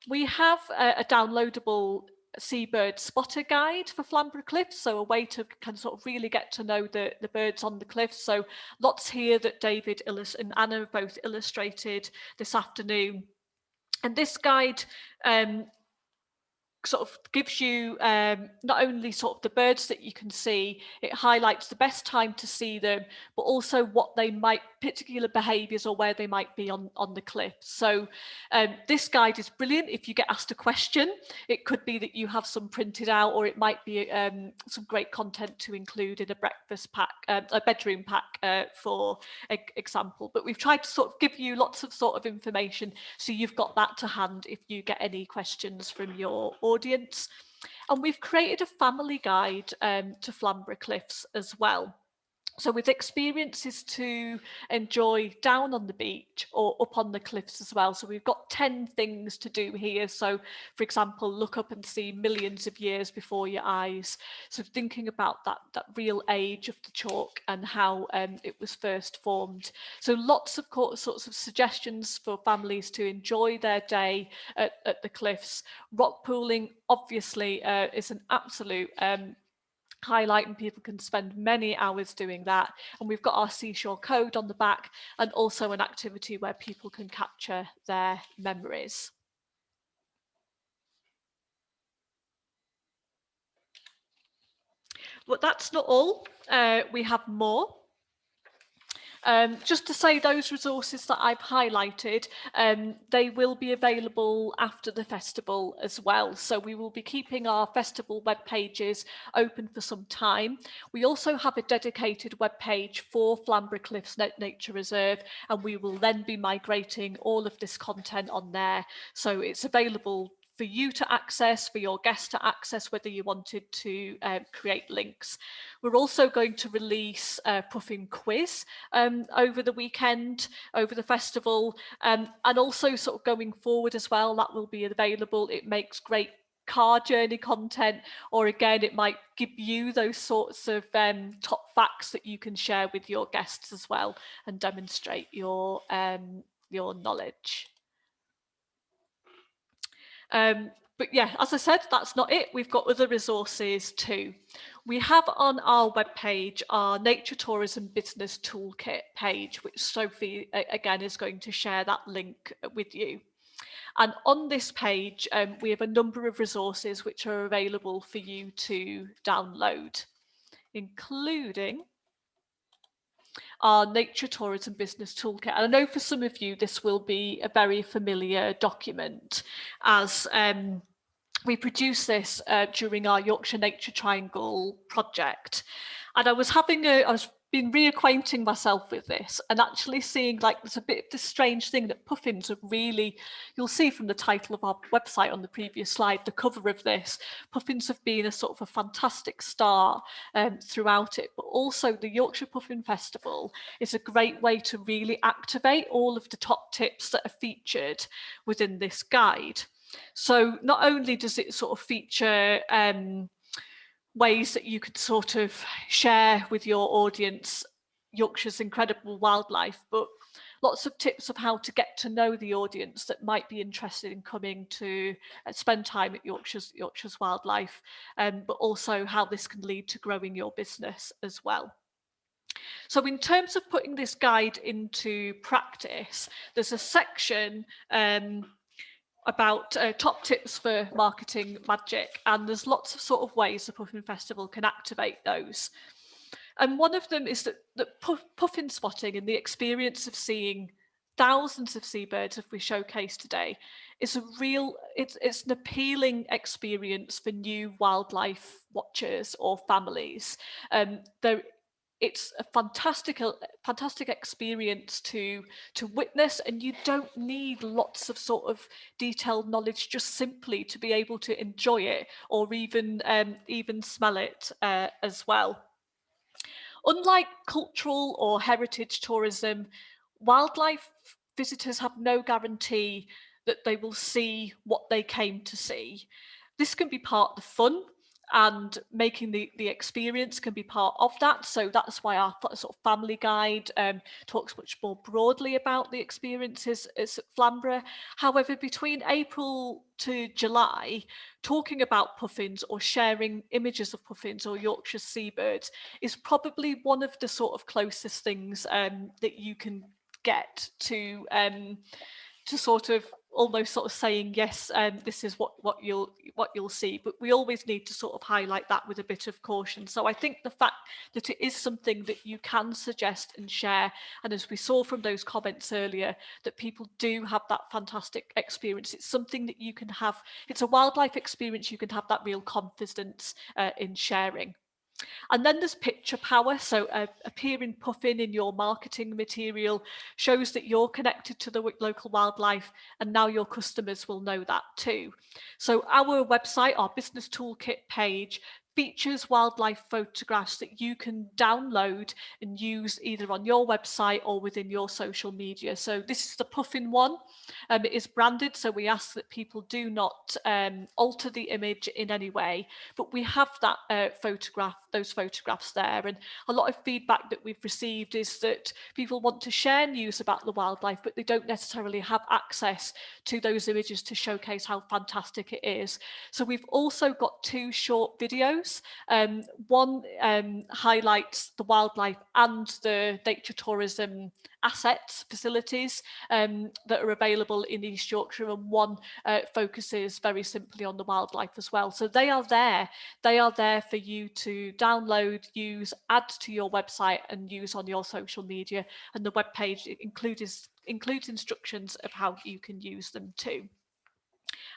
We have a downloadable seabird spotter guide for Flamborough Cliffs, so a way to kind of sort of really get to know the birds on the cliffs. So lots here that David and Anna both illustrated this afternoon. And this guide sort of gives you not only sort of the birds that you can see, it highlights the best time to see them, but also what they might, particular behaviours or where they might be on the cliff. So this guide is brilliant if you get asked a question. It could be that you have some printed out, or it might be some great content to include in a breakfast pack, a bedroom pack for example. But we've tried to sort of give you lots of sort of information so you've got that to hand if you get any questions from your audience. And we've created a family guide to Flamborough Cliffs as well. So with experiences to enjoy down on the beach or up on the cliffs as well. So we've got 10 things to do here. So for example, look up and see millions of years before your eyes. So thinking about that real age of the chalk and how it was first formed. So lots of sorts of suggestions for families to enjoy their day at the cliffs. Rock pooling obviously is an absolute highlight, and people can spend many hours doing that. And we've got our seashore code on the back, and also an activity where people can capture their memories. But that's not all. We have more. Just to say, those resources that I've highlighted, they will be available after the festival as well. So we will be keeping our festival web pages open for some time. We also have a dedicated web page for Flamborough Cliffs Nature Reserve, and we will then be migrating all of this content on there. So it's available for you to access, for your guests to access, whether you wanted to create links. We're also going to release a Puffin quiz over the weekend, over the festival, and also sort of going forward as well, that will be available. It makes great car journey content, or again, it might give you those sorts of top facts that you can share with your guests as well and demonstrate your knowledge. But yeah, as I said, that's not it. We've got other resources too. We have on our webpage our Nature Tourism Business Toolkit page, which Sophie, again, is going to share that link with you. And on this page, we have a number of resources which are available for you to download, including our Nature Tourism Business Toolkit. And I know for some of you, this will be a very familiar document, as we produced this during our Yorkshire Nature Triangle project. And I was been reacquainting myself with this and actually seeing like there's a bit of this strange thing that puffins are really, you'll see from the title of our website on the previous slide, the cover of this, puffins have been a sort of a fantastic star throughout it, but also the Yorkshire Puffin Festival is a great way to really activate all of the top tips that are featured within this guide. So not only does it sort of feature ways that you could sort of share with your audience Yorkshire's incredible wildlife, but lots of tips of how to get to know the audience that might be interested in coming to spend time at Yorkshire's wildlife, but also how this can lead to growing your business as well. So in terms of putting this guide into practice, there's a section about top tips for marketing magic, and there's lots of sort of ways the Puffin Festival can activate those. And one of them is that puffin spotting and the experience of seeing thousands of seabirds, if we showcase today, is it's an appealing experience for new wildlife watchers or families. It's a fantastic experience to witness, and you don't need lots of sort of detailed knowledge just simply to be able to enjoy it or even smell it as well. Unlike cultural or heritage tourism, wildlife visitors have no guarantee that they will see what they came to see. This can be part of the fun, and making the experience can be part of that. So that's why our sort of family guide talks much more broadly about the experiences at Flamborough. However, between April to July, talking about puffins or sharing images of puffins or Yorkshire seabirds is probably one of the sort of closest things that you can get to sort of almost sort of saying yes, this is what you'll see, but we always need to sort of highlight that with a bit of caution. So I think the fact that it is something that you can suggest and share, and as we saw from those comments earlier, that people do have that fantastic experience, it's something that you can have, it's a wildlife experience you can have that real confidence in sharing. And then there's picture power. So appearing puffin in your marketing material shows that you're connected to the local wildlife, and now your customers will know that too. So our website, our business toolkit page, features wildlife photographs that you can download and use either on your website or within your social media. So this is the puffin one. It is branded, so we ask that people do not alter the image in any way, but we have that those photographs there. And a lot of feedback that we've received is that people want to share news about the wildlife, but they don't necessarily have access to those images to showcase how fantastic it is. So we've also got 2 short videos videos. One highlights the wildlife and the nature tourism assets, facilities that are available in East Yorkshire, and one focuses very simply on the wildlife as well. So they are there for you to download, use, add to your website and use on your social media, and the web page includes instructions of how you can use them too.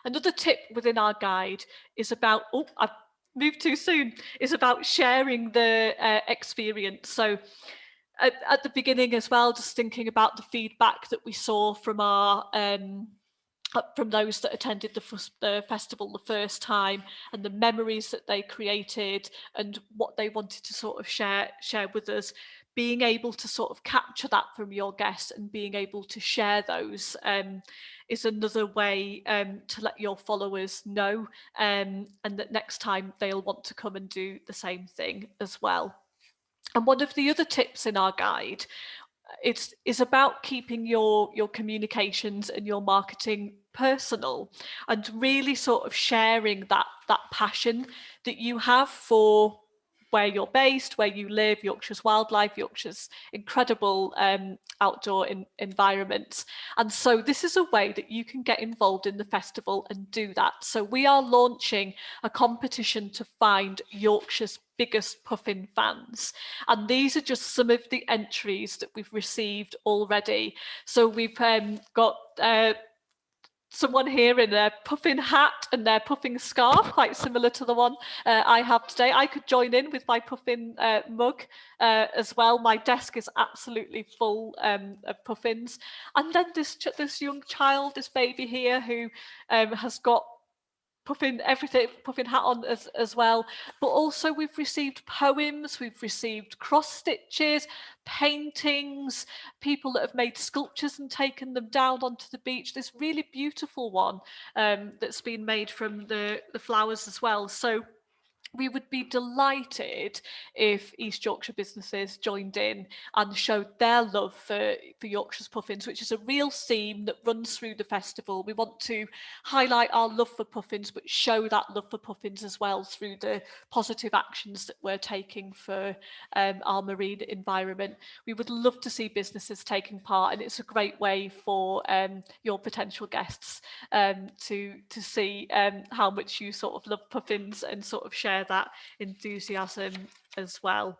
Another tip within our guide is about, oh, I've moved too soon, is about sharing the experience. So at the beginning as well, just thinking about the feedback that we saw from our from those that attended the festival the first time, and the memories that they created and what they wanted to sort of share with us. Being able to sort of capture that from your guests and being able to share those is another way to let your followers know, and that next time they'll want to come and do the same thing as well. And one of the other tips in our guide is about keeping your communications and your marketing personal, and really sort of sharing that passion that you have for where you're based, where you live, Yorkshire's wildlife, Yorkshire's incredible outdoor environments. And so this is a way that you can get involved in the festival and do that. So we are launching a competition to find Yorkshire's biggest puffin fans. And these are just some of the entries that we've received already. So we've got someone here in a puffin hat and their puffin scarf, quite similar to the one I have today. I could join in with my puffin mug as well. My desk is absolutely full of puffins. And then this young child, this baby here, who has got puffin hat on as well. But also we've received poems, we've received cross stitches, paintings, people that have made sculptures and taken them down onto the beach. This really beautiful one that's been made from the flowers as well. So we would be delighted if East Yorkshire businesses joined in and showed their love for Yorkshire's puffins, which is a real theme that runs through the festival. We want to highlight our love for puffins, but show that love for puffins as well through the positive actions that we're taking for our marine environment. We would love to see businesses taking part, and it's a great way for your potential guests to see how much you sort of love puffins and sort of share that enthusiasm as well.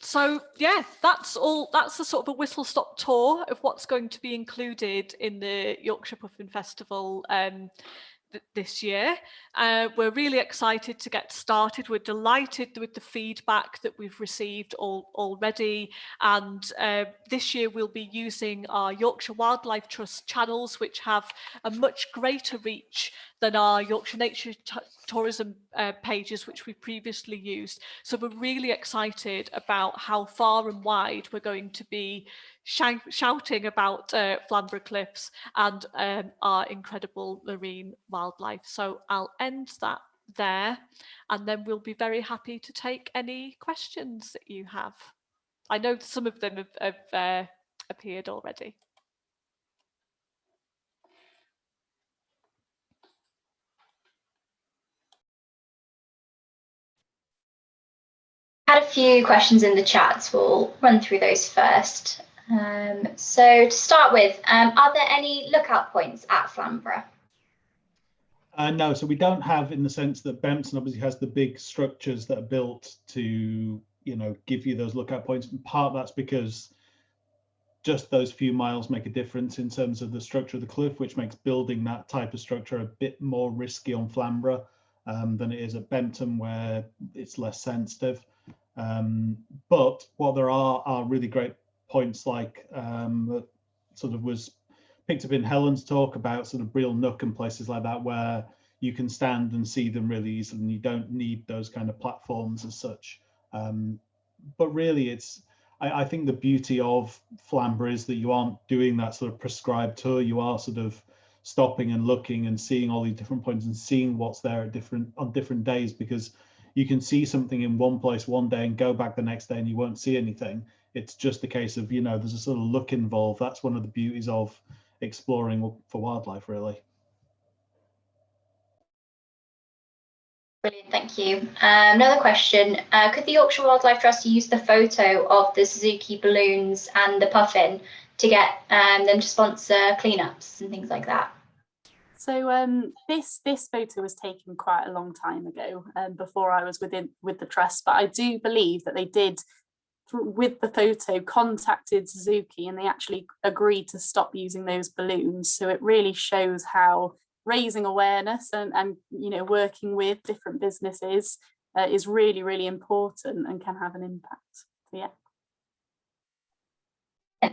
So yeah, that's all. That's a sort of a whistle-stop tour of what's going to be included in the Yorkshire Puffin Festival this year. We're really excited to get started. We're delighted with the feedback that we've received already, and this year we'll be using our Yorkshire Wildlife Trust channels, which have a much greater reach than our Yorkshire Nature Tourism pages, which we previously used. So we're really excited about how far and wide we're going to be shouting about Flamborough Cliffs and our incredible marine wildlife. So I'll end that there, and then we'll be very happy to take any questions that you have. I know some of them have appeared already. Had a few questions in the chat, so we'll run through those first. So to start with, are there any lookout points at Flamborough? No, so we don't have, in the sense that Bempton obviously has the big structures that are built to, you know, give you those lookout points. And part of that's because just those few miles make a difference in terms of the structure of the cliff, which makes building that type of structure a bit more risky on Flamborough than it is at Bempton, where it's less sensitive. But what there are really great points, like that sort of was picked up in Helen's talk about sort of Breel Nook and places like that, where you can stand and see them really easily, and you don't need those kind of platforms as such. But really, it's I think the beauty of Flamborough is that you aren't doing that sort of prescribed tour. You are sort of stopping and looking and seeing all these different points and seeing what's there at on different days, because you can see something in one place one day and go back the next day and you won't see anything. It's just a case of, you know, there's a sort of look involved. That's one of the beauties of exploring for wildlife, really. Brilliant, thank you. Another question, could the Yorkshire Wildlife Trust use the photo of the Suzuki balloons and the puffin to get them to sponsor cleanups and things like that? So this photo was taken quite a long time ago, before I was with the trust, but I do believe that they did, with the photo, contacted Suzuki and they actually agreed to stop using those balloons. So it really shows how raising awareness and you know, working with different businesses is really, really important and can have an impact. So, yeah.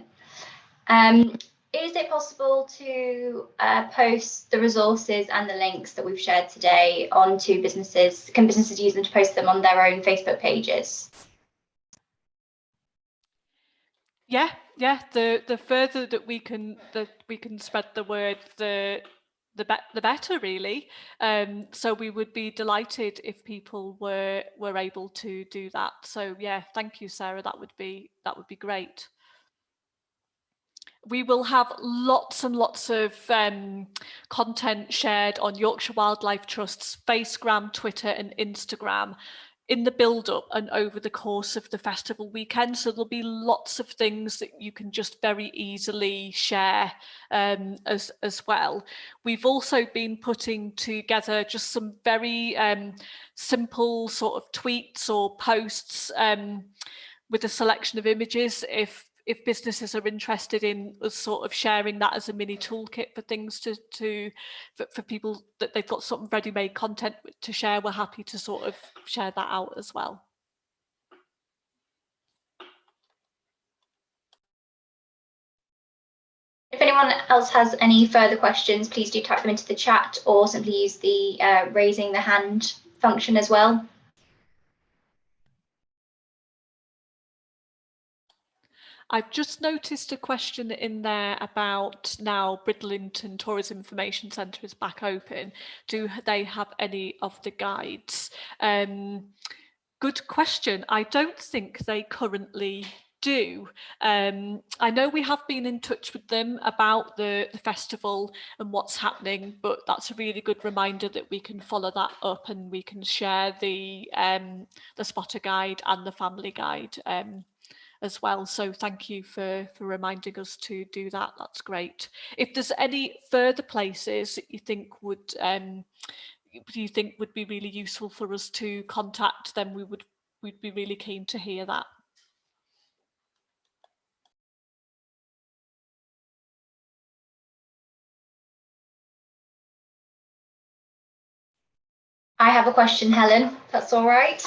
Is it possible to post the resources and the links that we've shared today onto businesses? Can businesses use them to post them on their own Facebook pages? Yeah. The further that we can spread the word, the better, really. So we would be delighted if people were able to do that. So yeah, thank you, Sarah. That would be great. We will have lots and lots of content shared on Yorkshire Wildlife Trust's Facegram, Twitter and Instagram in the build-up and over the course of the festival weekend. So there'll be lots of things that you can just very easily share as well. We've also been putting together just some very simple sort of tweets or posts with a selection of images if businesses are interested in us sort of sharing that as a mini toolkit for things for people that they've got some ready-made content to share, we're happy to sort of share that out as well. If anyone else has any further questions, please do type them into the chat or simply use the raising the hand function as well. I've just noticed a question in there about now Bridlington Tourism Information Centre is back open. Do they have any of the guides? Good question. I don't think they currently do. I know we have been in touch with them about the festival and what's happening, but that's a really good reminder that we can follow that up and we can share the spotter guide and the family guide as well. So thank you for reminding us to do that. That's great. If there's any further places that you think would be really useful for us to contact, then we'd be really keen to hear that. I have a question, Helen, if that's all right,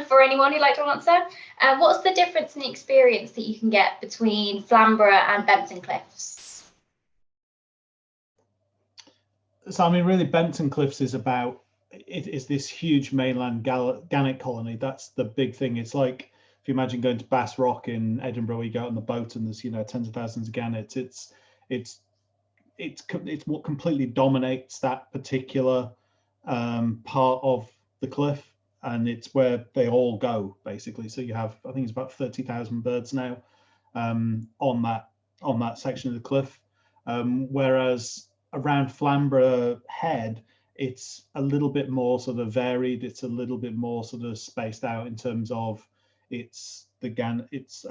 for anyone who'd like to answer. What's the difference in the experience that you can get between Flamborough and Bempton Cliffs? So, I mean, really, Bempton Cliffs is about, it is this huge mainland gannet colony. That's the big thing. It's like, if you imagine going to Bass Rock in Edinburgh, where you go out on the boat and there's, you know, tens of thousands of gannets. It's what completely dominates that particular part of the cliff, and it's where they all go basically. So you have, I think it's about 30,000 birds now on that section of the cliff, whereas around Flamborough Head it's a little bit more sort of varied. It's a little bit more sort of spaced out in terms of it's the razorbills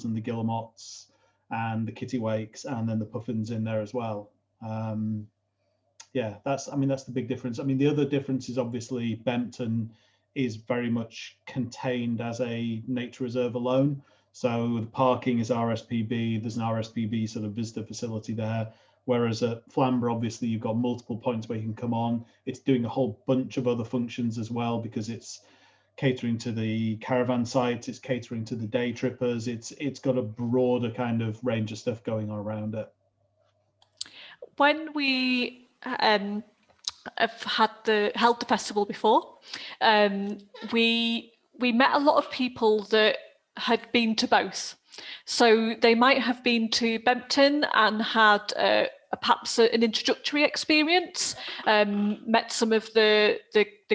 and the guillemots and the kittiwakes, and then the puffins in there as well. Yeah, that's the big difference. I mean, the other difference is obviously Bempton is very much contained as a nature reserve alone. So the parking is RSPB, there's an RSPB sort of visitor facility there. Whereas at Flamborough, obviously you've got multiple points where you can come on. It's doing a whole bunch of other functions as well, because it's catering to the caravan sites, it's catering to the day trippers, it's got a broader kind of range of stuff going on around it. When we have held the festival before, we met a lot of people that had been to both. So they might have been to Bempton and had perhaps an introductory experience. Met some of the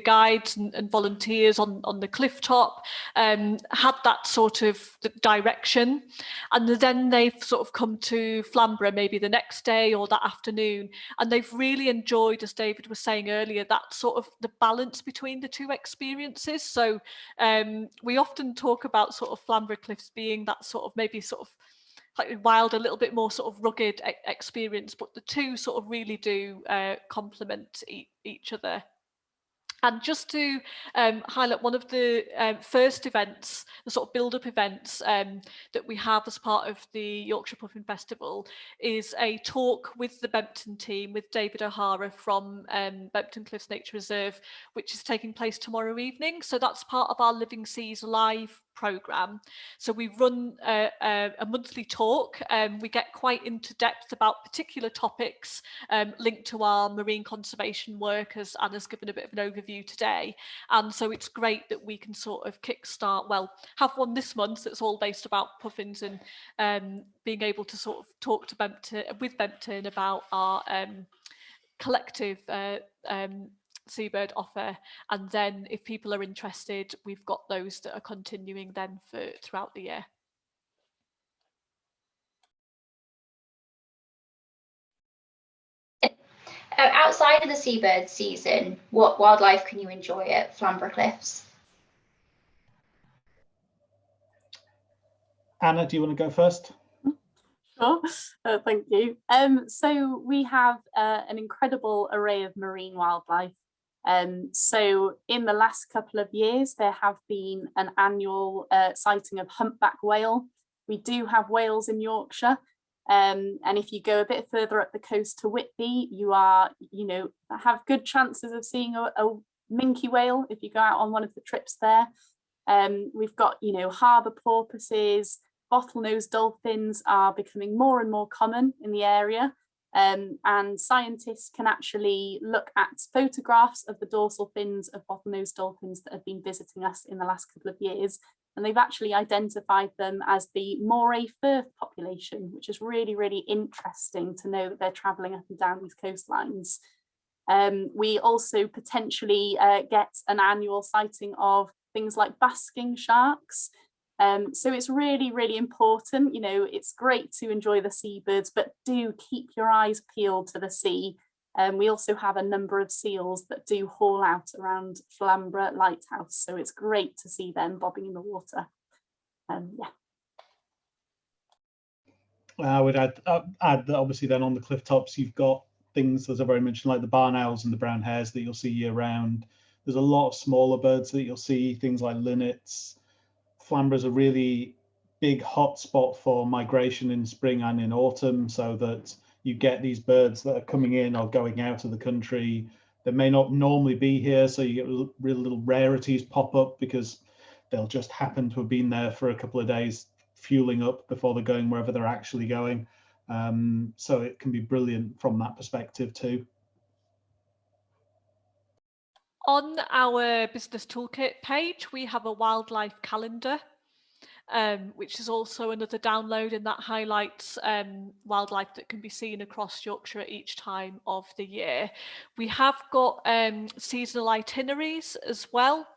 guides and volunteers on the cliff top, had that sort of direction, and then they've sort of come to Flamborough maybe the next day or that afternoon, and they've really enjoyed, as David was saying earlier, that sort of the balance between the two experiences. So we often talk about sort of Flamborough Cliffs being that sort of maybe sort of slightly wild, a little bit more sort of rugged experience, but the two sort of really do complement each other. And just to highlight one of the first events, the sort of build-up events that we have as part of the Yorkshire Puffin Festival, is a talk with the Bempton team, with David O'Hara from Bempton Cliffs Nature Reserve, which is taking place tomorrow evening. So that's part of our Living Seas Live programme. So we run a monthly talk, we get quite into depth about particular topics linked to our marine conservation work, as Anna's given a bit of an overview today. And so it's great that we can sort of kickstart, well, have one this month that's all based about puffins, and being able to sort of talk to Bempton about our collective Seabird offer. And then if people are interested, we've got those that are continuing then throughout the year. Outside of the seabird season, what wildlife can you enjoy at Flamborough Cliffs? Anna, do you want to go first? Sure, thank you. So we have an incredible array of marine wildlife. So in the last couple of years, there have been an annual sighting of humpback whale. We do have whales in Yorkshire. And if you go a bit further up the coast to Whitby, you have good chances of seeing a minke whale if you go out on one of the trips there. We've got, harbour porpoises, bottlenose dolphins are becoming more and more common in the area. And scientists can actually look at photographs of the dorsal fins of bottlenose dolphins that have been visiting us in the last couple of years. And they've actually identified them as the moray firth population, which is really, really interesting to know that they're travelling up and down these coastlines. We also potentially get an annual sighting of things like basking sharks. So it's really, really important. It's great to enjoy the seabirds, but do keep your eyes peeled to the sea. We also have a number of seals that do haul out around Flamborough Lighthouse, so it's great to see them bobbing in the water. Yeah. I would add that obviously then on the cliff tops you've got things, as I've already mentioned, like the barn owls and the brown hares that you'll see year round. There's a lot of smaller birds that you'll see, things like linnets. Flamborough's a really big hot spot for migration in spring and in autumn, so that you get these birds that are coming in or going out of the country that may not normally be here, so you get real little rarities pop up because they'll just happen to have been there for a couple of days fueling up before they're going wherever they're actually going. So it can be brilliant from that perspective too. On our business toolkit page, we have a wildlife calendar, which is also another download, and that highlights wildlife that can be seen across Yorkshire at each time of the year. We have got seasonal itineraries as well.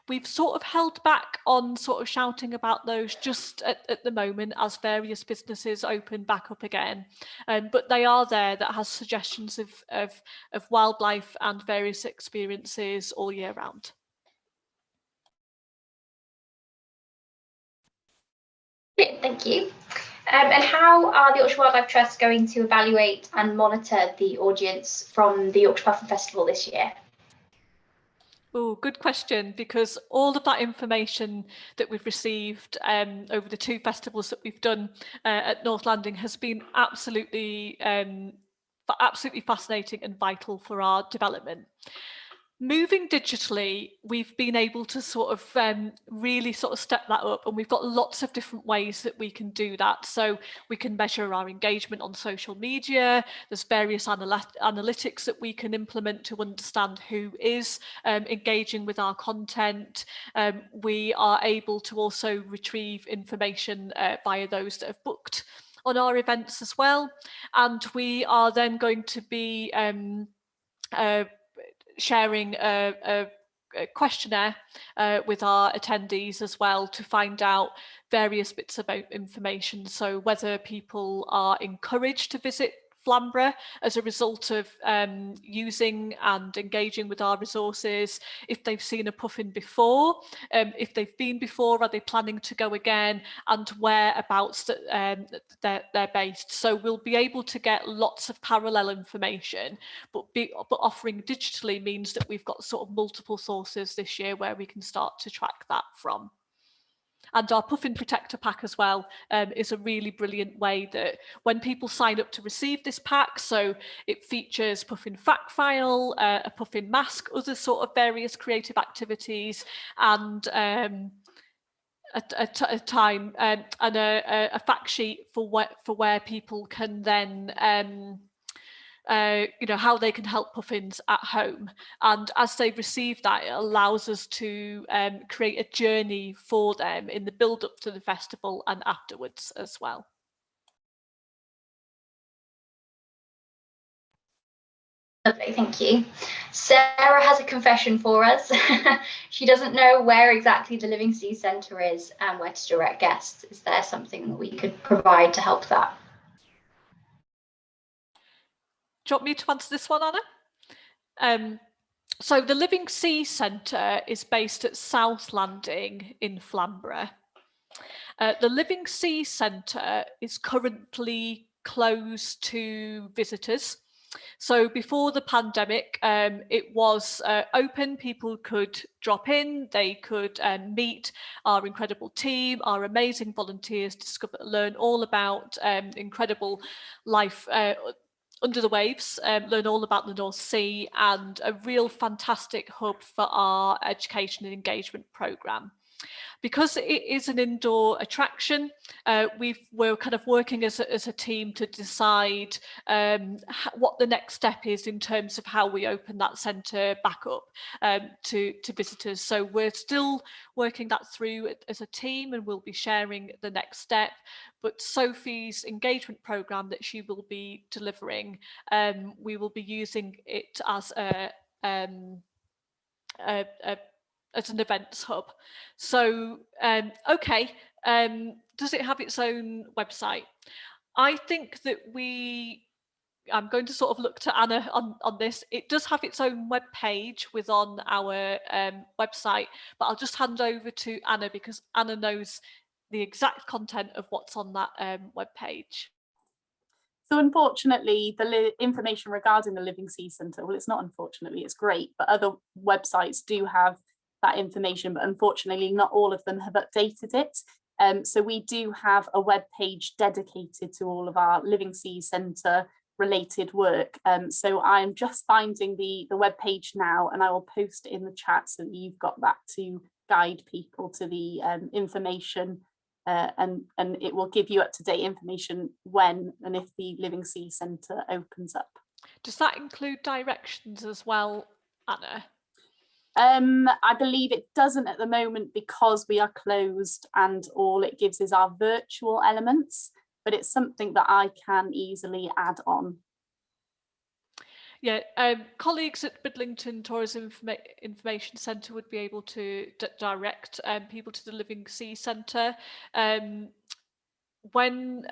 We've sort of held back on sort of shouting about those just at the moment as various businesses open back up again, but they are there. That has suggestions of wildlife and various experiences all year round. Thank you. And how are the Yorkshire Wildlife Trust going to evaluate and monitor the audience from the Yorkshire Puffin Festival this year? Oh, good question, because all of that information that we've received over the two festivals that we've done at North Landing has been absolutely fascinating and vital for our development. Moving digitally, we've been able to sort of really sort of step that up, and we've got lots of different ways that we can do that. So we can measure our engagement on social media. There's various analytics that we can implement to understand who is engaging with our content. We are able to also retrieve information via those that have booked on our events as well. And we are then going to be sharing a questionnaire with our attendees as well to find out various bits about information. So whether people are encouraged to visit Flamborough as a result of using and engaging with our resources, if they've seen a puffin before, if they've been before, are they planning to go again, and whereabouts they're based. So we'll be able to get lots of parallel information, but offering digitally means that we've got sort of multiple sources this year where we can start to track that from. And our Puffin Protector Pack as well is a really brilliant way that when people sign up to receive this pack, so it features Puffin Fact File, a Puffin Mask, other sort of various creative activities, and a time and a fact sheet for where people can then you know, how they can help puffins at home. And as they receive that, it allows us to create a journey for them in the build up to the festival and afterwards as well. Lovely, thank you. Sarah has a confession for us. She doesn't know where exactly the Living Sea Centre is and where to direct guests. Is there something that we could provide to help that? Do you want me to answer this one, Anna? So the Living Sea Centre is based at South Landing in Flamborough. The Living Sea Centre is currently closed to visitors. So before the pandemic, it was open. People could drop in, they could meet our incredible team, our amazing volunteers, learn all about incredible life under the waves, learn all about the North Sea, and a real fantastic hub for our education and engagement programme. Because it is an indoor attraction, we're kind of working as a team to decide what the next step is in terms of how we open that centre back up to visitors. So we're still working that through as a team, and we'll be sharing the next step. But Sophie's engagement programme that she will be delivering, we will be using it as as an events hub. So, okay, does it have its own website? I think that I'm going to sort of look to Anna on this. It does have its own web page on our website, but I'll just hand over to Anna because Anna knows the exact content of what's on that web page. So unfortunately, the information regarding the Living Sea Centre, well, it's not unfortunately, it's great, but other websites do have that information, but unfortunately not all of them have updated it. So we do have a web page dedicated to all of our Living Sea Centre related work. So I'm just finding the web page now, and I will post it in the chat so that you've got that to guide people to the information. And it will give you up-to-date information when and if the Living Sea Centre opens up. Does that include directions as well, Anna? I believe it doesn't at the moment because we are closed and all it gives is our virtual elements, but it's something that I can easily add on. Yeah, colleagues at Bidlington Tourism Information Centre would be able to direct people to the Living Sea Centre. When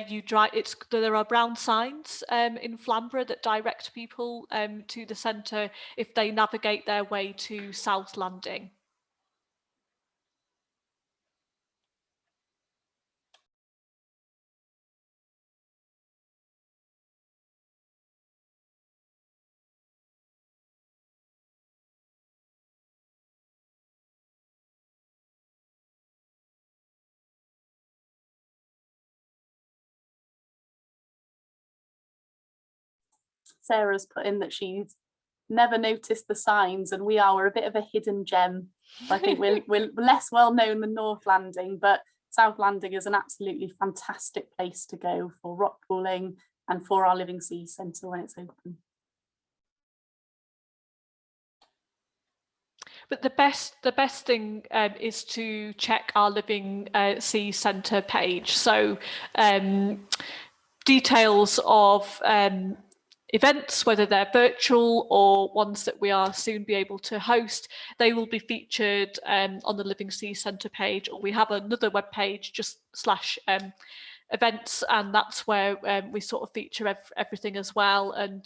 you drive, there are brown signs in Flamborough that direct people to the centre if they navigate their way to South Landing. Sarah's put in that she's never noticed the signs, and we are a bit of a hidden gem. I think we're less well known than North Landing, but South Landing is an absolutely fantastic place to go for rock pooling and for our Living Sea Centre when it's open. But the best thing is to check our Living Sea Centre page. So details of events, whether they're virtual or ones that we are soon be able to host, they will be featured on the Living Sea Centre page, or we have another web page just / events, and that's where we sort of feature everything as well. And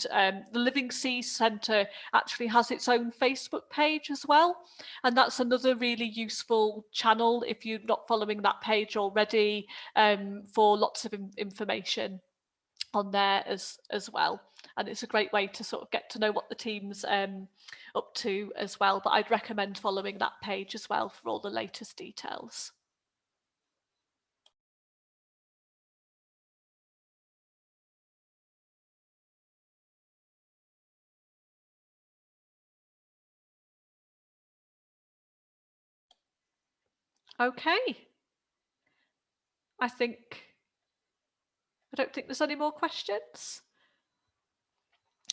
the Living Sea Centre actually has its own Facebook page as well, and that's another really useful channel if you're not following that page already, for lots of information on there as well. And it's a great way to sort of get to know what the team's up to as well. But I'd recommend following that page as well for all the latest details. Okay. I don't think there's any more questions.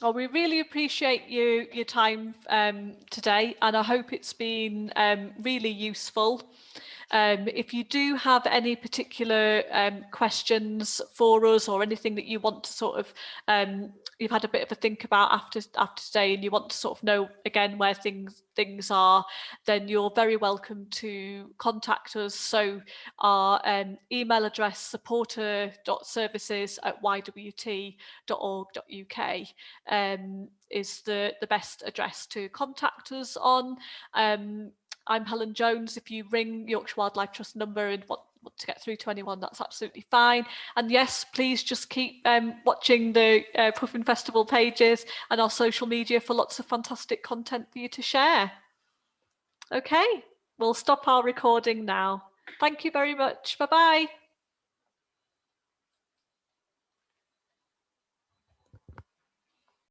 Oh, we really appreciate your time today, and I hope it's been really useful. If you do have any particular questions for us, or anything that you want to sort of you've had a bit of a think about after today, and you want to sort of know again where things are, then you're very welcome to contact us. So our email address, supporter.services@ywt.org.uk, is the best address to contact us on. I'm Helen Jones. If you ring Yorkshire Wildlife Trust number and want to get through to anyone, that's absolutely fine. And yes, please just keep watching the Puffin Festival pages and our social media for lots of fantastic content for you to share. Okay, we'll stop our recording now. Thank you very much. Bye-bye.